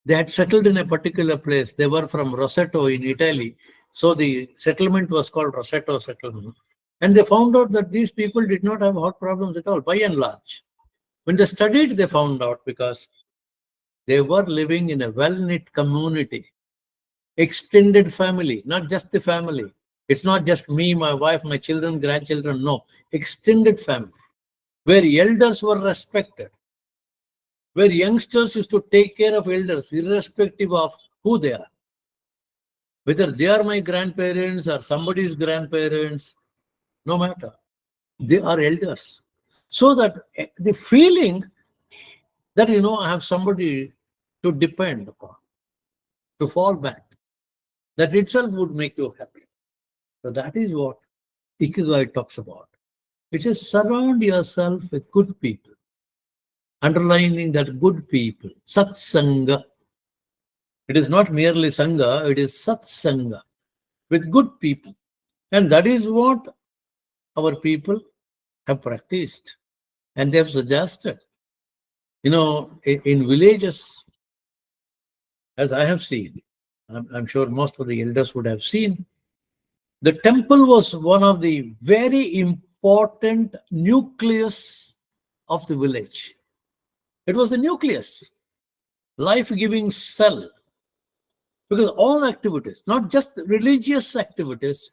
They had settled in a particular place. They were from Rossetto in Italy. So the settlement was called Rossetto settlement. And they found out that these people did not have heart problems at all, by and large. When they studied, they found out because they were living in a well-knit community, extended family, not just the family. It's not just me, my wife, my children, grandchildren. No, extended family, where elders were respected, where youngsters used to take care of elders, irrespective of who they are. Whether they are my grandparents or somebody's grandparents, no matter, they are elders. So that the feeling that, I have somebody to depend upon, to fall back, that itself would make you happy. So that is what Ikigai talks about. It says, surround yourself with good people, underlining that good people, satsanga. It is not merely sangha, it is satsanga, with good people. And that is what our people have practiced and they have suggested. In villages, as I have seen, I'm sure most of the elders would have seen, the temple was one of the very important nucleus of the village. It was the nucleus, life-giving cell. Because all activities, not just religious activities,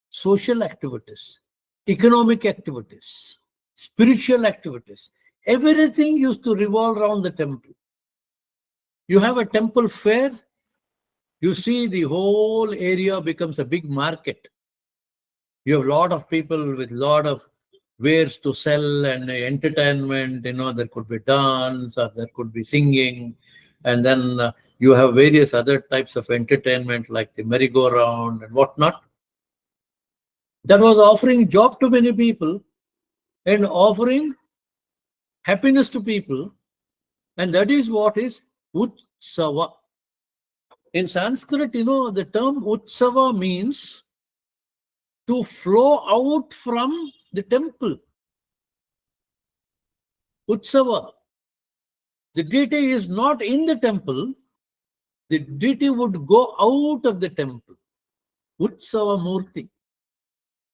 social activities, economic activities, spiritual activities, everything used to revolve around the temple. You have a temple fair, you see the whole area becomes a big market. You have a lot of people with a lot of wares to sell and entertainment. There could be dance or there could be singing. And then you have various other types of entertainment like the merry-go-round and whatnot. That was offering job to many people and offering happiness to people. And that is what is Utsava. In Sanskrit, the term Utsava means to flow out from the temple. Utsava. The deity is not in the temple. The deity would go out of the temple. Utsava Murti.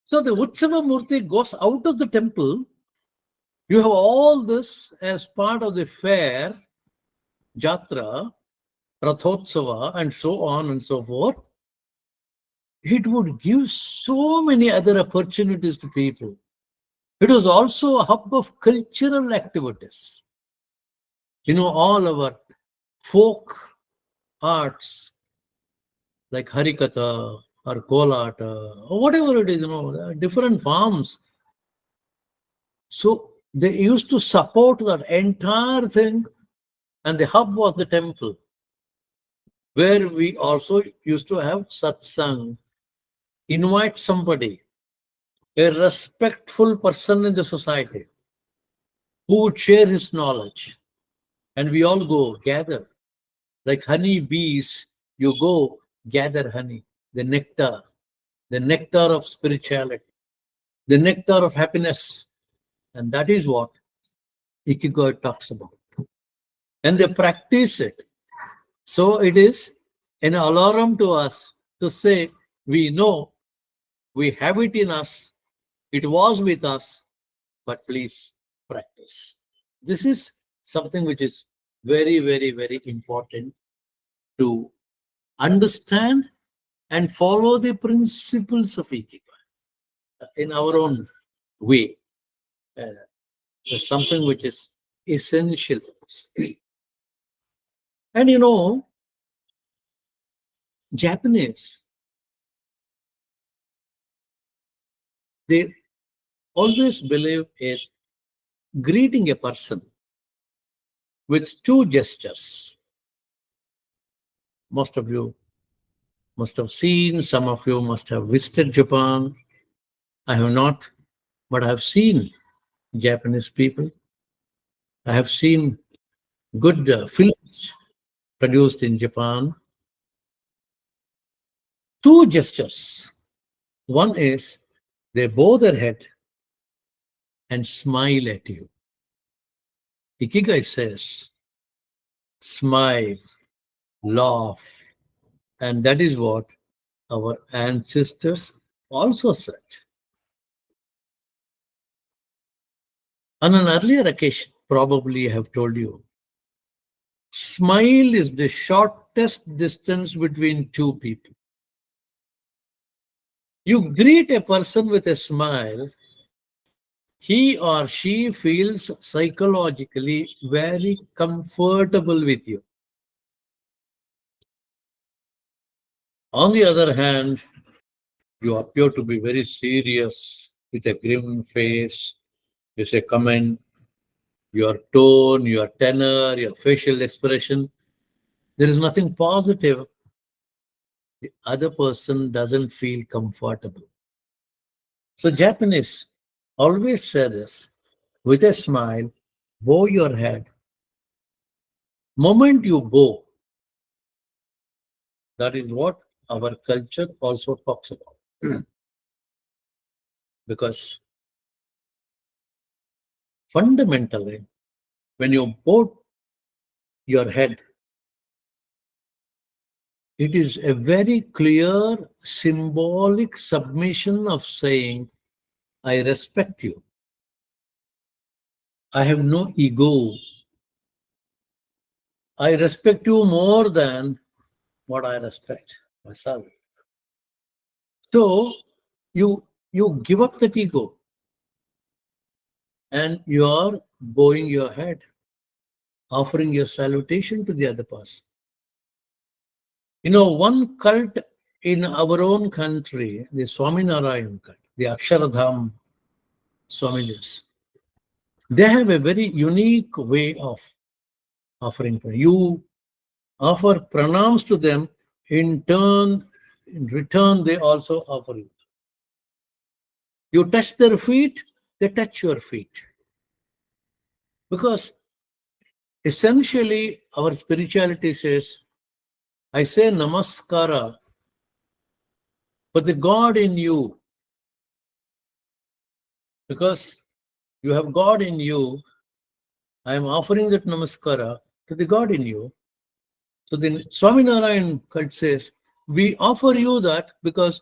So the Utsava Murti goes out of the temple. You have all this as part of the fair, Jatra, Rathotsava, and so on and so forth. It would give so many other opportunities to people. It was also a hub of cultural activities. All our folk arts like Harikatha or Kolata or whatever it is, there are different forms. So they used to support that entire thing, and the hub was the temple, where we also used to have satsang, invite somebody, a respectful person in the society who would share his knowledge, and we all go gather. Like honey bees, you go gather honey, the nectar of spirituality, the nectar of happiness. And that is what Ikigai talks about. And they practice it. So it is an alarm to us to say, we know, we have it in us, it was with us, but please practice. This is something which is very, very, very important to understand and follow the principles of Ikigai in our own way. Uh, is something which is essential for us. And Japanese, they always believe in greeting a person with two gestures. Most of you must have seen, some of you must have visited Japan. I have not, but I have seen Japanese people. I have seen good films produced in Japan. Two gestures. One is they bow their head and smile at you. Ikigai says, smile, laugh. And that is what our ancestors also said. On an earlier occasion, probably I have told you, smile is the shortest distance between two people. You greet a person with a smile, he or she feels psychologically very comfortable with you. On the other hand, you appear to be very serious with a grim face. You say, come in, your tone, your tenor, your facial expression, there is nothing positive. The other person doesn't feel comfortable. So Japanese always say this, with a smile, bow your head. Moment you bow, that is what our culture also talks about. Because fundamentally, when you bow your head, it is a very clear symbolic submission of saying, I respect you. I have no ego. I respect you more than what I respect myself. So you give up that ego and you are bowing your head, offering your salutation to the other person. One cult in our own country, the Swaminarayan cult, the Aksharadham Swamijis, they have a very unique way of offering prayer. You offer pranams to them, in return, they also offer you. You touch their feet, they touch your feet. Because essentially, our spirituality says, I say namaskara for the God in you. Because you have God in you, I am offering that namaskara to the God in you. So the Swaminarayan cult says, we offer you that because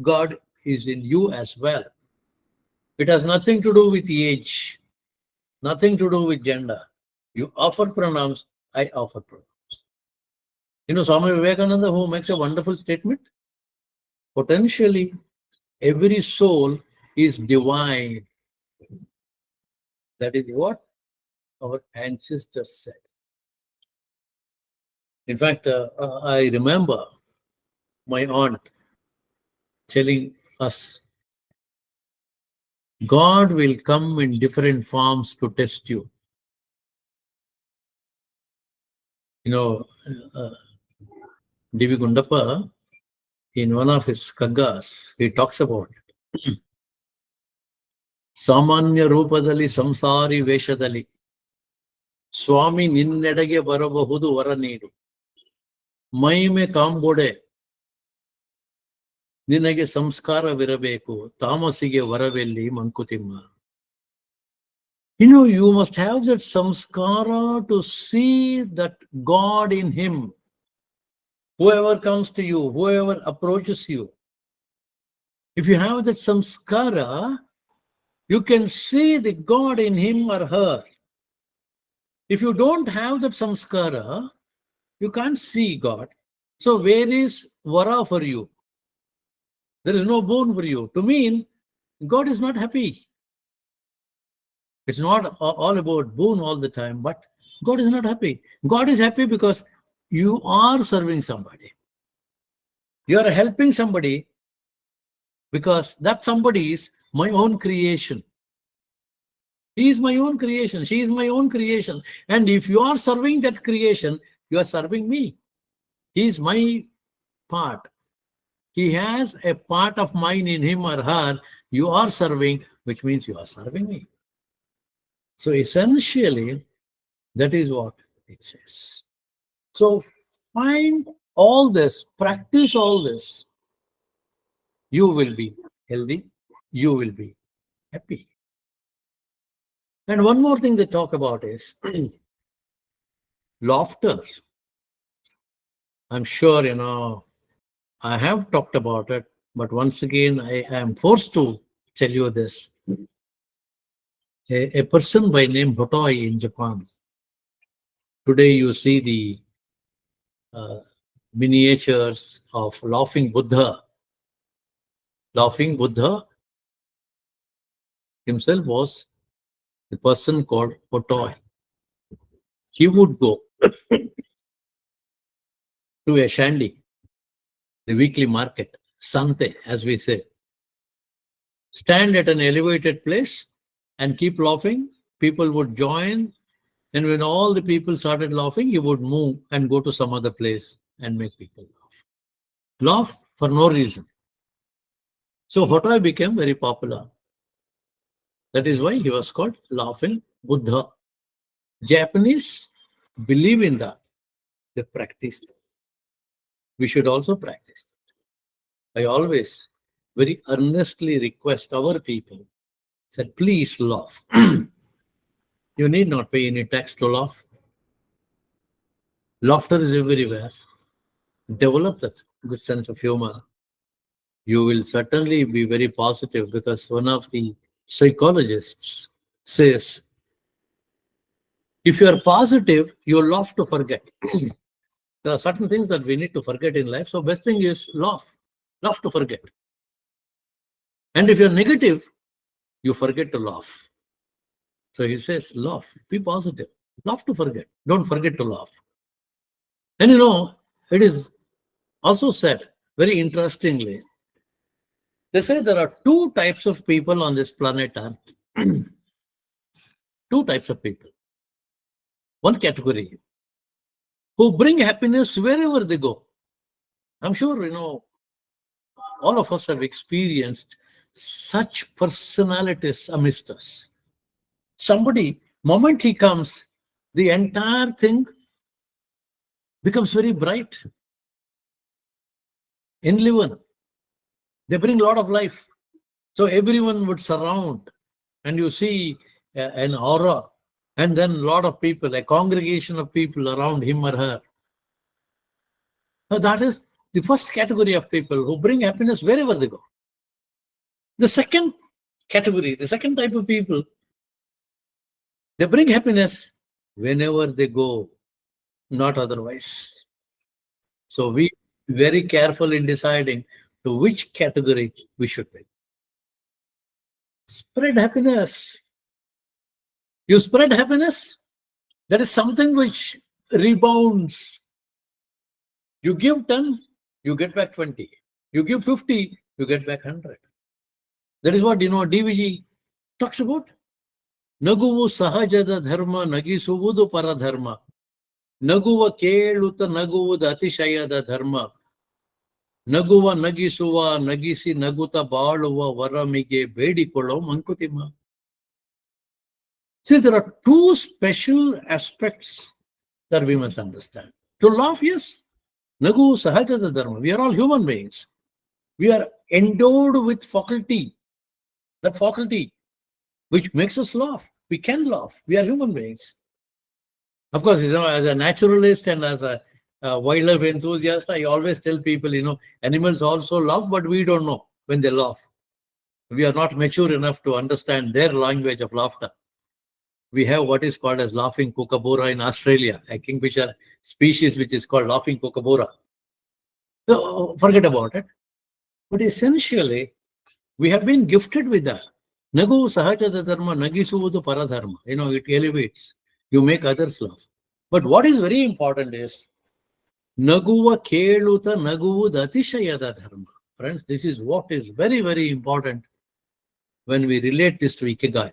God is in you as well. It has nothing to do with age, nothing to do with gender. You offer pranams, I offer pranams. Swami Vivekananda, who makes a wonderful statement, potentially every soul is divine. That is what our ancestors said. In fact, I remember my aunt telling us, God will come in different forms to test you. D.V. Gundappa, in one of his kaggas, he talks about it. ಸಾಮಾನ್ಯ ರೂಪದಲ್ಲಿ ಸಂಸಾರಿ ವೇಷದಲ್ಲಿ ಸ್ವಾಮಿ ನಿನ್ನೆಡೆಗೆ ಬರಬಹುದು ವರ ನೀಡಿ ಮೈಮೆ ಕಾಂಬೊಡೆ ನಿನಗೆ ಸಂಸ್ಕಾರವಿರಬೇಕು ತಾಮಸಿಗೆ ವರವೆಲ್ಲಿ Mankutimma. You must have that samskara to see that God in him. Whoever comes to you, whoever approaches you, if you have that samskara, you can see the God in him or her. If you don't have that samskara, you can't see God. So where is vara for you? There is no boon for you. To mean, God is not happy. It's not all about boon all the time, but God is not happy. God is happy because you are serving somebody. You are helping somebody because that somebody is my own creation. He is my own creation. She is my own creation. And if you are serving that creation, you are serving me. He is my part. He has a part of mine in him or her. You are serving, which means you are serving me. So essentially, that is what it says. So find all this, practice all this. You will be healthy. You will be happy. And one more thing they talk about is laughter. I'm sure, I have talked about it, but once again, I am forced to tell you this. A person by name Hotoi in Japan. Today, you see the miniatures of Laughing Buddha. Laughing Buddha himself was the person called Hotoi. He would go to a shandy, the weekly market, Sante, as we say, stand at an elevated place and keep laughing. People would join. And when all the people started laughing, he would move and go to some other place and make people laugh. Laugh for no reason. So Hotoi became very popular. That is why he was called Laughing Buddha. Japanese believe in that. They practice that. We should also practice that. I always very earnestly request our people, said, please laugh. You need not pay any tax to laugh. Laughter is everywhere. Develop that good sense of humor. You will certainly be very positive, because one of the psychologists says, if you are positive, you laugh to forget. There are certain things that we need to forget in life. So best thing is laugh to forget. And if you're negative, you forget to laugh. So he says, laugh, be positive, laugh to forget. Don't forget to laugh. And it is also said very interestingly, they say there are two types of people on this planet Earth. Two types of people. One category who bring happiness wherever they go. I'm sure, all of us have experienced such personalities amidst us. Somebody, moment he comes, the entire thing becomes very bright. Enliven. They bring a lot of life. So everyone would surround, and you see an aura, and then a lot of people, a congregation of people around him or her. Now that is the first category of people who bring happiness wherever they go. The second category, the second type of people, they bring happiness whenever they go, not otherwise. So we be very careful in deciding to which category we should be. Spread happiness. You spread happiness, that is something which rebounds. You give 10, you get back 20. You give 50, you get back 100. That is what, DVG talks about. Naguvu sahajada dharma nagisuvudu paradharma. Naguva keluta naguvud atishayada dharma. Naguva nagisuva nagisi naguta baಳುವ ವರಮಿಗೆ ಬೇಡಿಕೊಳ್ಳೋ Mankutimma. See, there are two special aspects that we must understand. To laugh, yes. Nagu sahajada dharma. We are all human beings. We are endowed with faculty. That faculty which makes us laugh. We can laugh. We are human beings. Of course, as a naturalist and as a wildlife enthusiast, I always tell people, animals also laugh, but we don't know when they laugh. We are not mature enough to understand their language of laughter. We have what is called as laughing kookaburra in Australia, a kingfisher species which is called laughing kookaburra. So forget about it. But essentially, we have been gifted with that. Nagu sahajada dharma, nagisuvudu paradharma. It elevates. You make others laugh. But what is very important is naguva keluta naguvu datishayada dharma. Friends, this is what is very, very important when we relate this to Ikigai.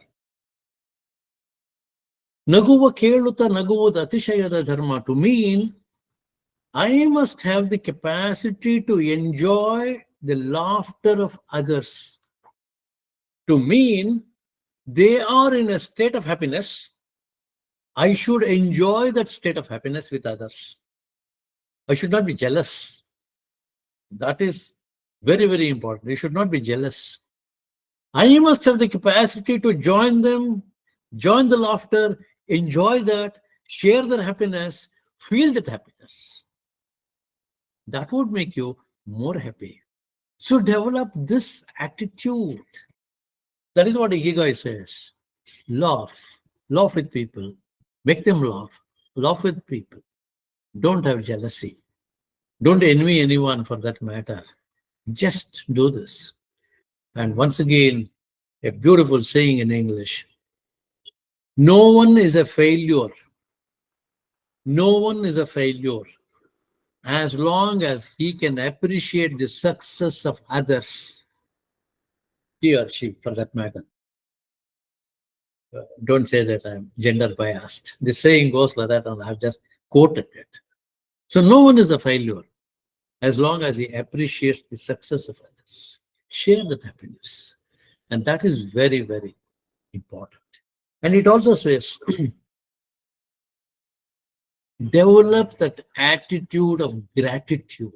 Naguva keluta naguvu datishayada dharma to mean I must have the capacity to enjoy the laughter of others. To mean they are in a state of happiness, I should enjoy that state of happiness with others. I should not be jealous. That is very, very important. You should not be jealous. I must have the capacity to join them, join the laughter, enjoy that, share their happiness, feel that happiness. That would make you more happy. So develop this attitude. That is what Ikigai says. Laugh. Laugh with people. Make them laugh. Laugh with people. Don't have jealousy. Don't envy anyone for that matter. Just do this. And once again, a beautiful saying in English. No one is a failure. No one is a failure as long as he can appreciate the success of others. He or she, for that matter. Don't say that I'm gender biased. The saying goes like that, and I've just quoted it. So no one is a failure as long as he appreciates the success of others. Share that happiness. And that is very, very important. And it also says, develop that attitude of gratitude.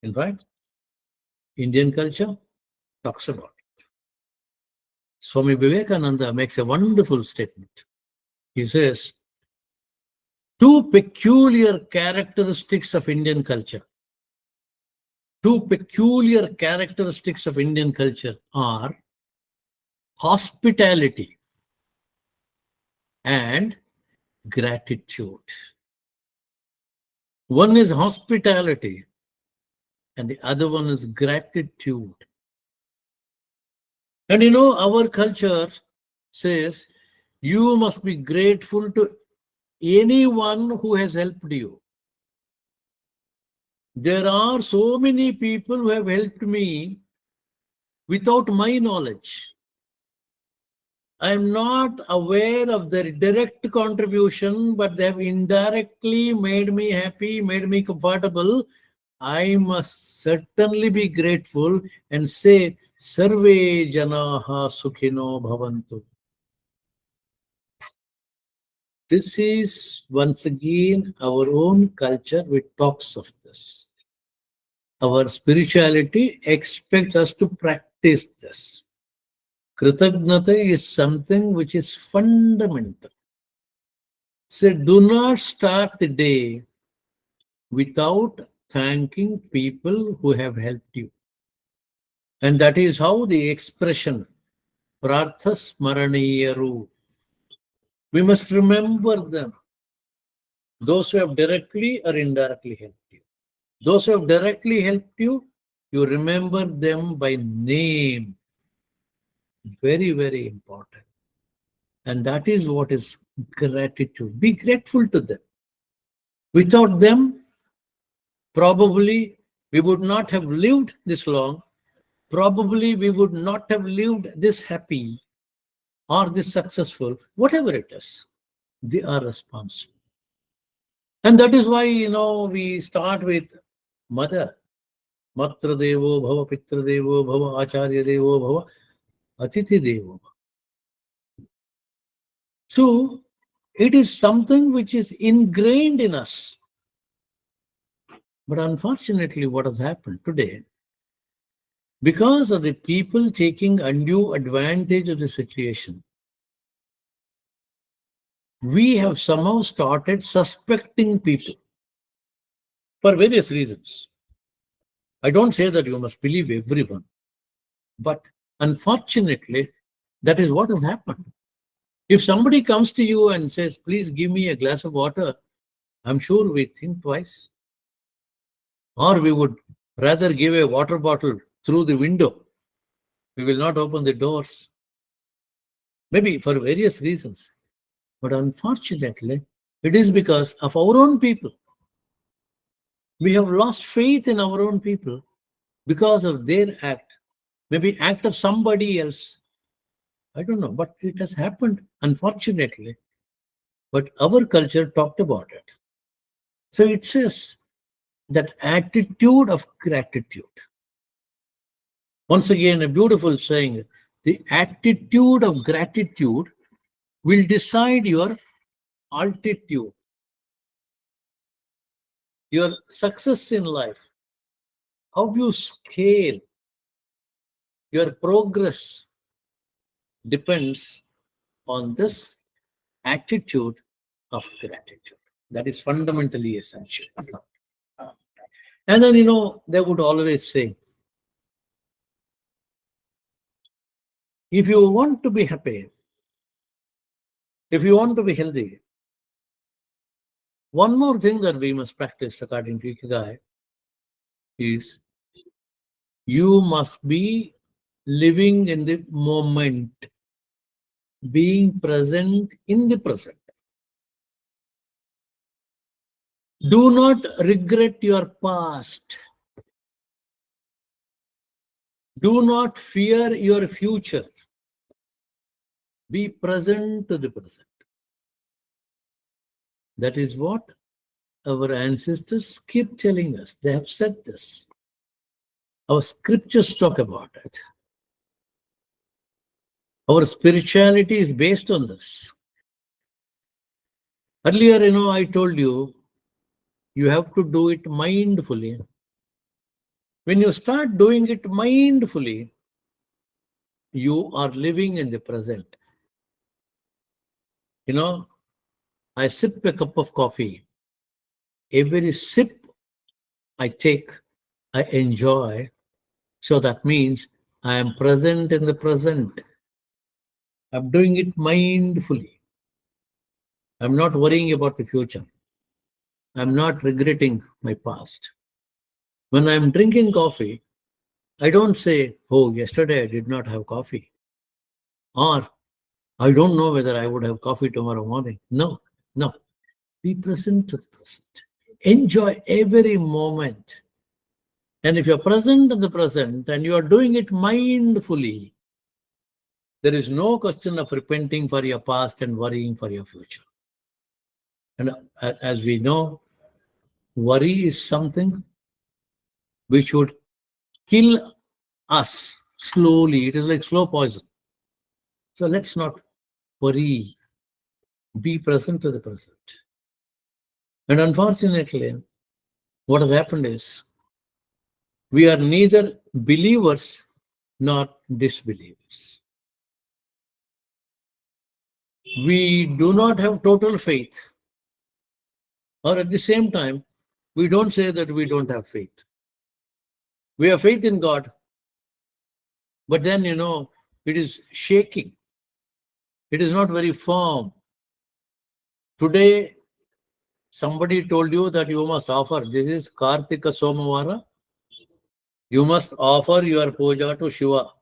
In fact, Indian culture talks about it. Swami Vivekananda makes a wonderful statement. He says, two peculiar characteristics of Indian culture. Two peculiar characteristics of Indian culture are hospitality and gratitude. One is hospitality and the other one is gratitude. And our culture says you must be grateful to anyone who has helped you. There are so many people who have helped me without my knowledge. I am not aware of their direct contribution, but they have indirectly made me happy, made me comfortable. I must certainly be grateful and say, Sarve Janaha Sukhino Bhavantu. This is once again our own culture which talks of this. Our spirituality expects us to practice this. Kritagnata is something which is fundamental. So do not start the day without thanking people who have helped you. And that is how the expression Prartha Smaraniyaru. We must remember them. Those who have directly or indirectly helped you. Those who have directly helped you, you remember them by name. Very, very important. And that is what is gratitude. Be grateful to them. Without them, probably we would not have lived this long. Probably we would not have lived this happy or this successful, whatever it is. They are responsible. And that is why, we start with mother. Matra Devo Bhava, Pitra Devo Bhava, Acharya Devo Bhava, Atithi Devo Bhava. So, it is something which is ingrained in us. But unfortunately, what has happened today, because of the people taking undue advantage of the situation, we have somehow started suspecting people for various reasons. I don't say that you must believe everyone, but unfortunately, that is what has happened. If somebody comes to you and says, please give me a glass of water, I'm sure we think twice. Or we would rather give a water bottle through the window. We will not open the doors. Maybe for various reasons. But unfortunately, it is because of our own people. We have lost faith in our own people because of their act. Maybe act of somebody else. I don't know, but it has happened, unfortunately. But our culture talked about it. So it says that attitude of gratitude. Once again, a beautiful saying, the attitude of gratitude will decide your altitude, your success in life, how you scale, your progress depends on this attitude of gratitude. That is fundamentally essential. And then, they would always say, if you want to be happy, if you want to be healthy, one more thing that we must practice according to Ikigai is you must be living in the moment, being present in the present. Do not regret your past. Do not fear your future. Be present to the present. That is what our ancestors keep telling us. They have said this. Our scriptures talk about it. Our spirituality is based on this. Earlier, I told you, you have to do it mindfully. When you start doing it mindfully, you are living in the present. I sip a cup of coffee. Every sip I take, I enjoy. So that means I am present in the present. I'm doing it mindfully. I'm not worrying about the future. I'm not regretting my past. When I'm drinking coffee, I don't say, oh, yesterday I did not have coffee. Or I don't know whether I would have coffee tomorrow morning. No. Be present to the present. Enjoy every moment. And if you're present in the present and you are doing it mindfully, there is no question of repenting for your past and worrying for your future. And as we know, worry is something which would kill us slowly. It is like slow poison. So let's not worry. Be present to the present. And unfortunately, what has happened is we are neither believers nor disbelievers. We do not have total faith. Or at the same time, we don't say that we don't have faith. We have faith in God, but then, it is shaking. It is not very firm. Today, somebody told you that you must offer. This is Kartika Somavara. You must offer your puja to Shiva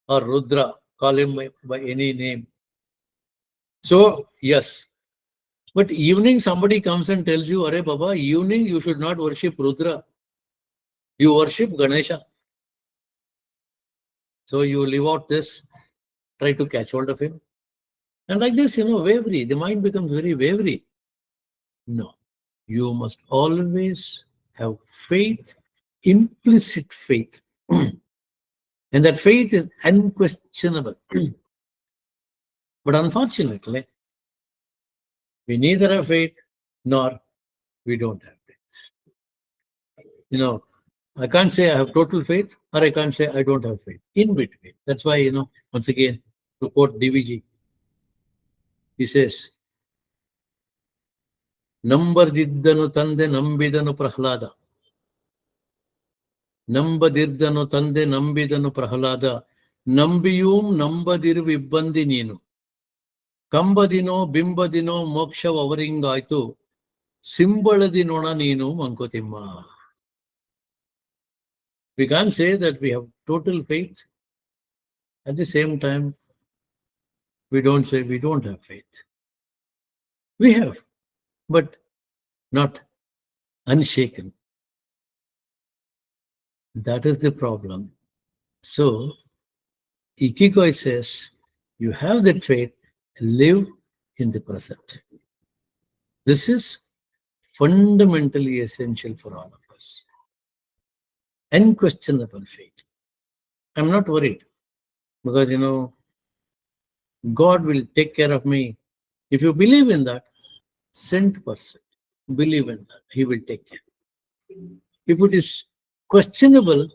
or Rudra. Call him by any name. So, yes. But evening, somebody comes and tells you, Arey Baba, evening you should not worship Rudra. You worship Ganesha. So you leave out this, try to catch hold of him. And like this, wavery. The mind becomes very wavery. No. You must always have faith, implicit faith. And that faith is unquestionable. But unfortunately, we neither have faith nor we don't have faith. I can't say I have total faith or I can't say I don't have faith. In between. That's why, once again, to quote DVG, he says, ನಂಬದಿದ್ದನು ತಂದೆ ನಂಬಿದನು ಪ್ರಹ್ಲಾದ ನಂಬದಿರ್ದನು ತಂದೆ ನಂಬಿದನು ಪ್ರಹ್ಲಾದ ನಂಬಿಯೂಂ ನಂಬದಿರುವಿಬ್ಬಂದಿ ನೀನು ಕಂಬದಿನೋ ಬಿಂಬದಿನೋ ಮೋಕ್ಷವರಿಂಗಾಯ್ತು ಸಿಂಬಳದಿ ನೊಣ ನೀನು Mankutimma. We can't say that we have total faith. At the same time, we don't say we don't have faith. We have, but not unshaken. That is the problem. So, Ikigai says, you have that faith, live in the present. This is fundamentally essential for all of us. Unquestionable faith. I'm not worried because, God will take care of me. If you believe in that, 100%, believe in that, He will take care. If it is questionable,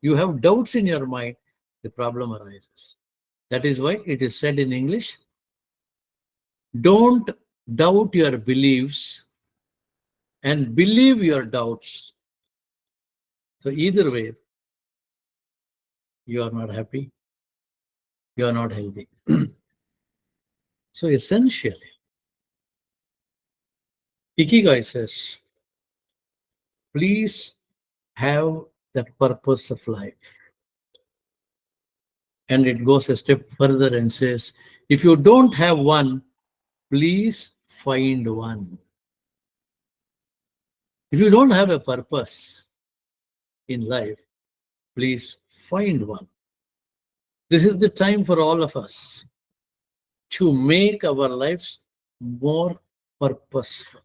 you have doubts in your mind, the problem arises. That is why it is said in English, don't doubt your beliefs and believe your doubts. So either way, you are not happy, you are not healthy. So essentially, Ikigai says, please have that purpose of life. And it goes a step further and says, if you don't have one, please find one. If you don't have a purpose in life, please find one. This is the time for all of us to make our lives more purposeful.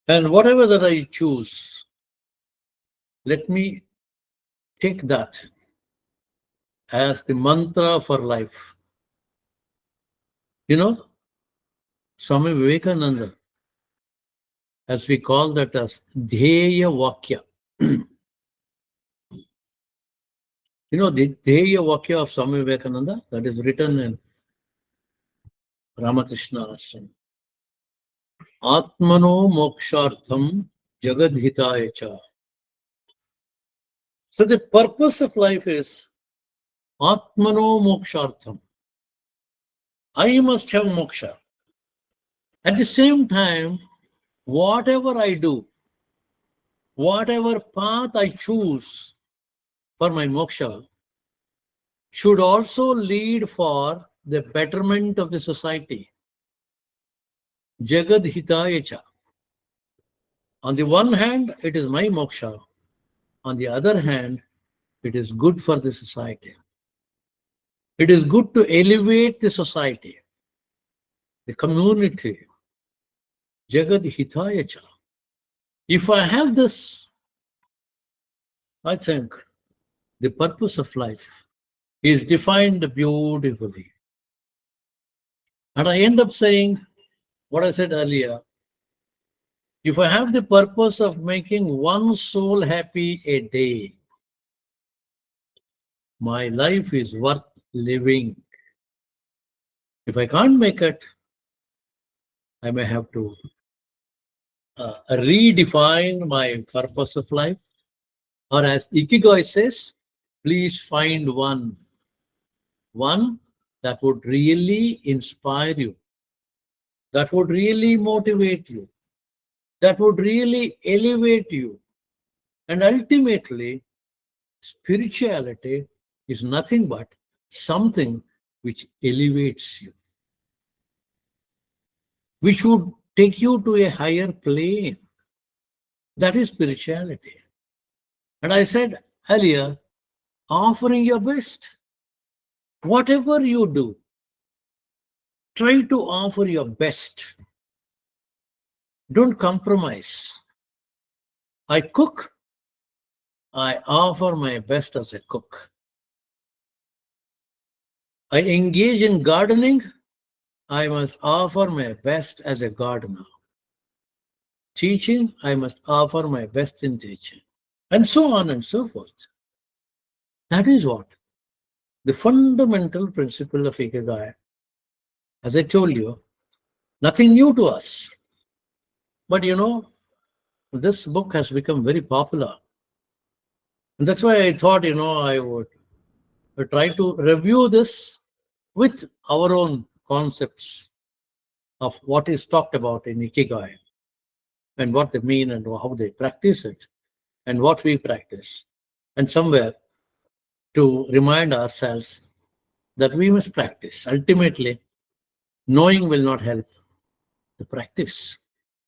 And whatever that I choose, let me take that as the mantra for life. Swami Vivekananda, as we call that as Dheya Vakya. The Dheya Vakya of Swami Vivekananda, that is written in Ramakrishna Ashram. Atmano mokshartham jagadhitaya cha. So the purpose of life is Atmano mokshartham. I must have moksha. At the same time, whatever I do, whatever path I choose for my moksha, should also lead for the betterment of the society. Jagad hitaya cha. On the one hand, it is my moksha. On the other hand, it is good for the society. It is good to elevate the society, the community. Jagad hitaya cha. If I have this, I think the purpose of life is defined beautifully. And I end up saying what I said earlier. If I have the purpose of making one soul happy a day, my life is worth living. If I can't make it, I may have to redefine my purpose of life. Or as Ikigai says, please find one that would really inspire you, that would really motivate you, that would really elevate you. And ultimately, spirituality is nothing but something which elevates you, which would take you to a higher plane. That is spirituality. And I said earlier, offering your best. Whatever you do, try to offer your best. Don't compromise. I cook, I offer my best as a cook. I engage in gardening, I must offer my best as a gardener. Teaching, I must offer my best in teaching. And so on and so forth. That is what the fundamental principle of Ikigai. As I told you, nothing new to us. But this book has become very popular. And that's why I thought, I would try to review this with our own concepts of what is talked about in Ikigai and what they mean and how they practice it and what we practice. And somewhere to remind ourselves that we must practice. Ultimately, knowing will not help. The practice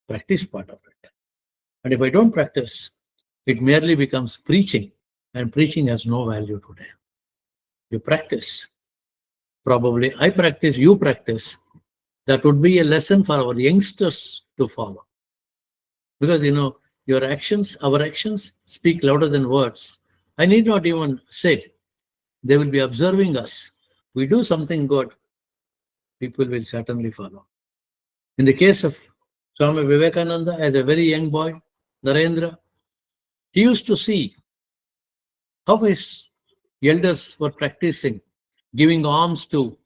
part of it. And if I don't practice, it merely becomes preaching, and preaching has no value today. You practice. Probably I practice, you practice. That would be a lesson for our youngsters to follow. Because, your actions, our actions speak louder than words. I need not even say. They will be observing us. We do something good, people will certainly follow. In the case of Swami Vivekananda, as a very young boy, Narendra, he used to see how his elders were practicing, giving alms to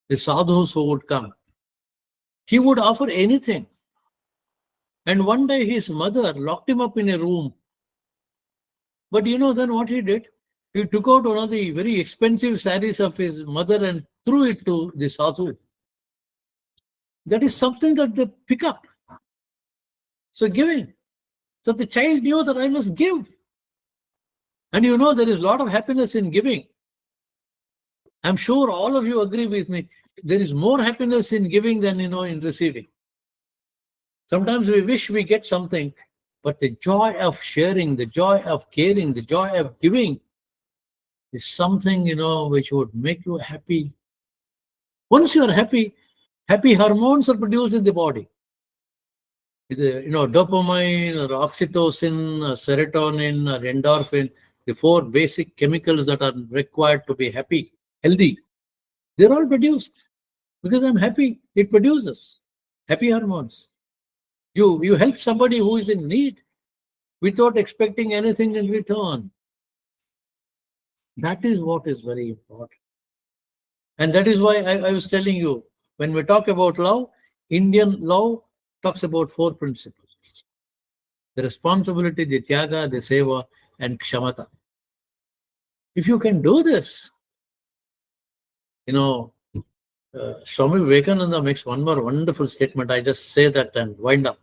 the sadhus who would come. He would offer anything. And one day his mother locked him up in a room. But then what he did? He took out one of the very expensive saris of his mother and threw it to the sadhu. That is something that they pick up. So giving. So the child knew that I must give. And there is a lot of happiness in giving. I'm sure all of you agree with me. There is more happiness in giving than, in receiving. Sometimes we wish we get something, but the joy of sharing, the joy of caring, the joy of giving is something, which would make you happy. Once you are happy, happy hormones are produced in the body. It's dopamine or oxytocin or serotonin or endorphin, the four basic chemicals that are required to be happy, healthy. They're all produced. Because I'm happy, it produces happy hormones. You help somebody who is in need without expecting anything in return. That is what is very important. And that is why I was telling you, when we talk about love, Indian love talks about four principles. The responsibility, the tyaga, the seva, and kshamata. If you can do this, Swami Vivekananda makes one more wonderful statement. I just say that and wind up.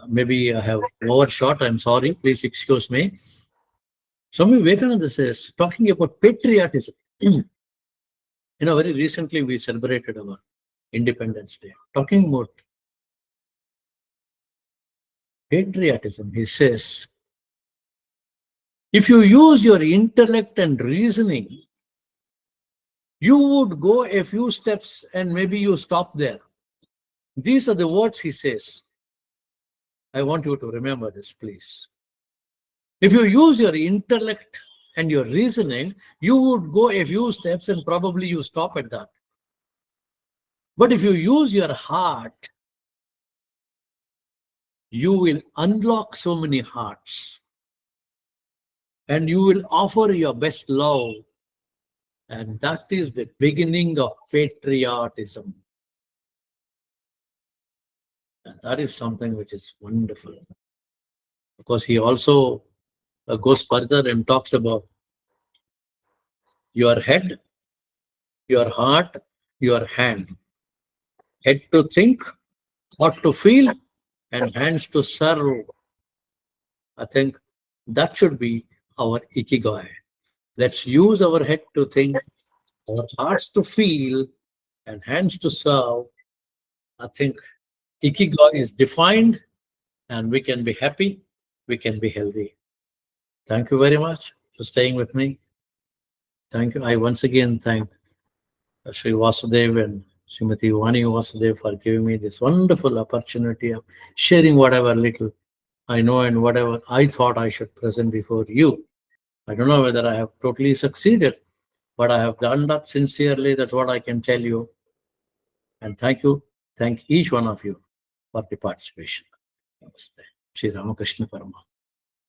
Maybe I have overshot. I'm sorry. Please excuse me. Swami Vivekananda says, talking about patriotism. Very recently we celebrated our Independence Day. Talking about patriotism, he says, if you use your intellect and reasoning, you would go a few steps and maybe you stop there. These are the words he says. I want you to remember this, please. If you use your intellect and your reasoning, you would go a few steps and probably you stop at that. But if you use your heart, you will unlock so many hearts and you will offer your best love. And that is the beginning of patriotism. And that is something which is wonderful. Because he also goes further and talks about your head, your heart, your hand. Head to think, heart to feel, and hands to serve. I think that should be our Ikigai. Let's use our head to think, our hearts to feel, and hands to serve. I think Ikigai is defined and we can be happy, we can be healthy. Thank you very much for staying with me. Thank you. I once again thank Sri Vasudev and Srimati Vani Vasudev for giving me this wonderful opportunity of sharing whatever little I know and whatever I thought I should present before you. I don't know whether I have totally succeeded, but I have done that sincerely. That's what I can tell you. And thank you. Thank each one of you for the participation. Namaste. Sri Ramakrishna Parama.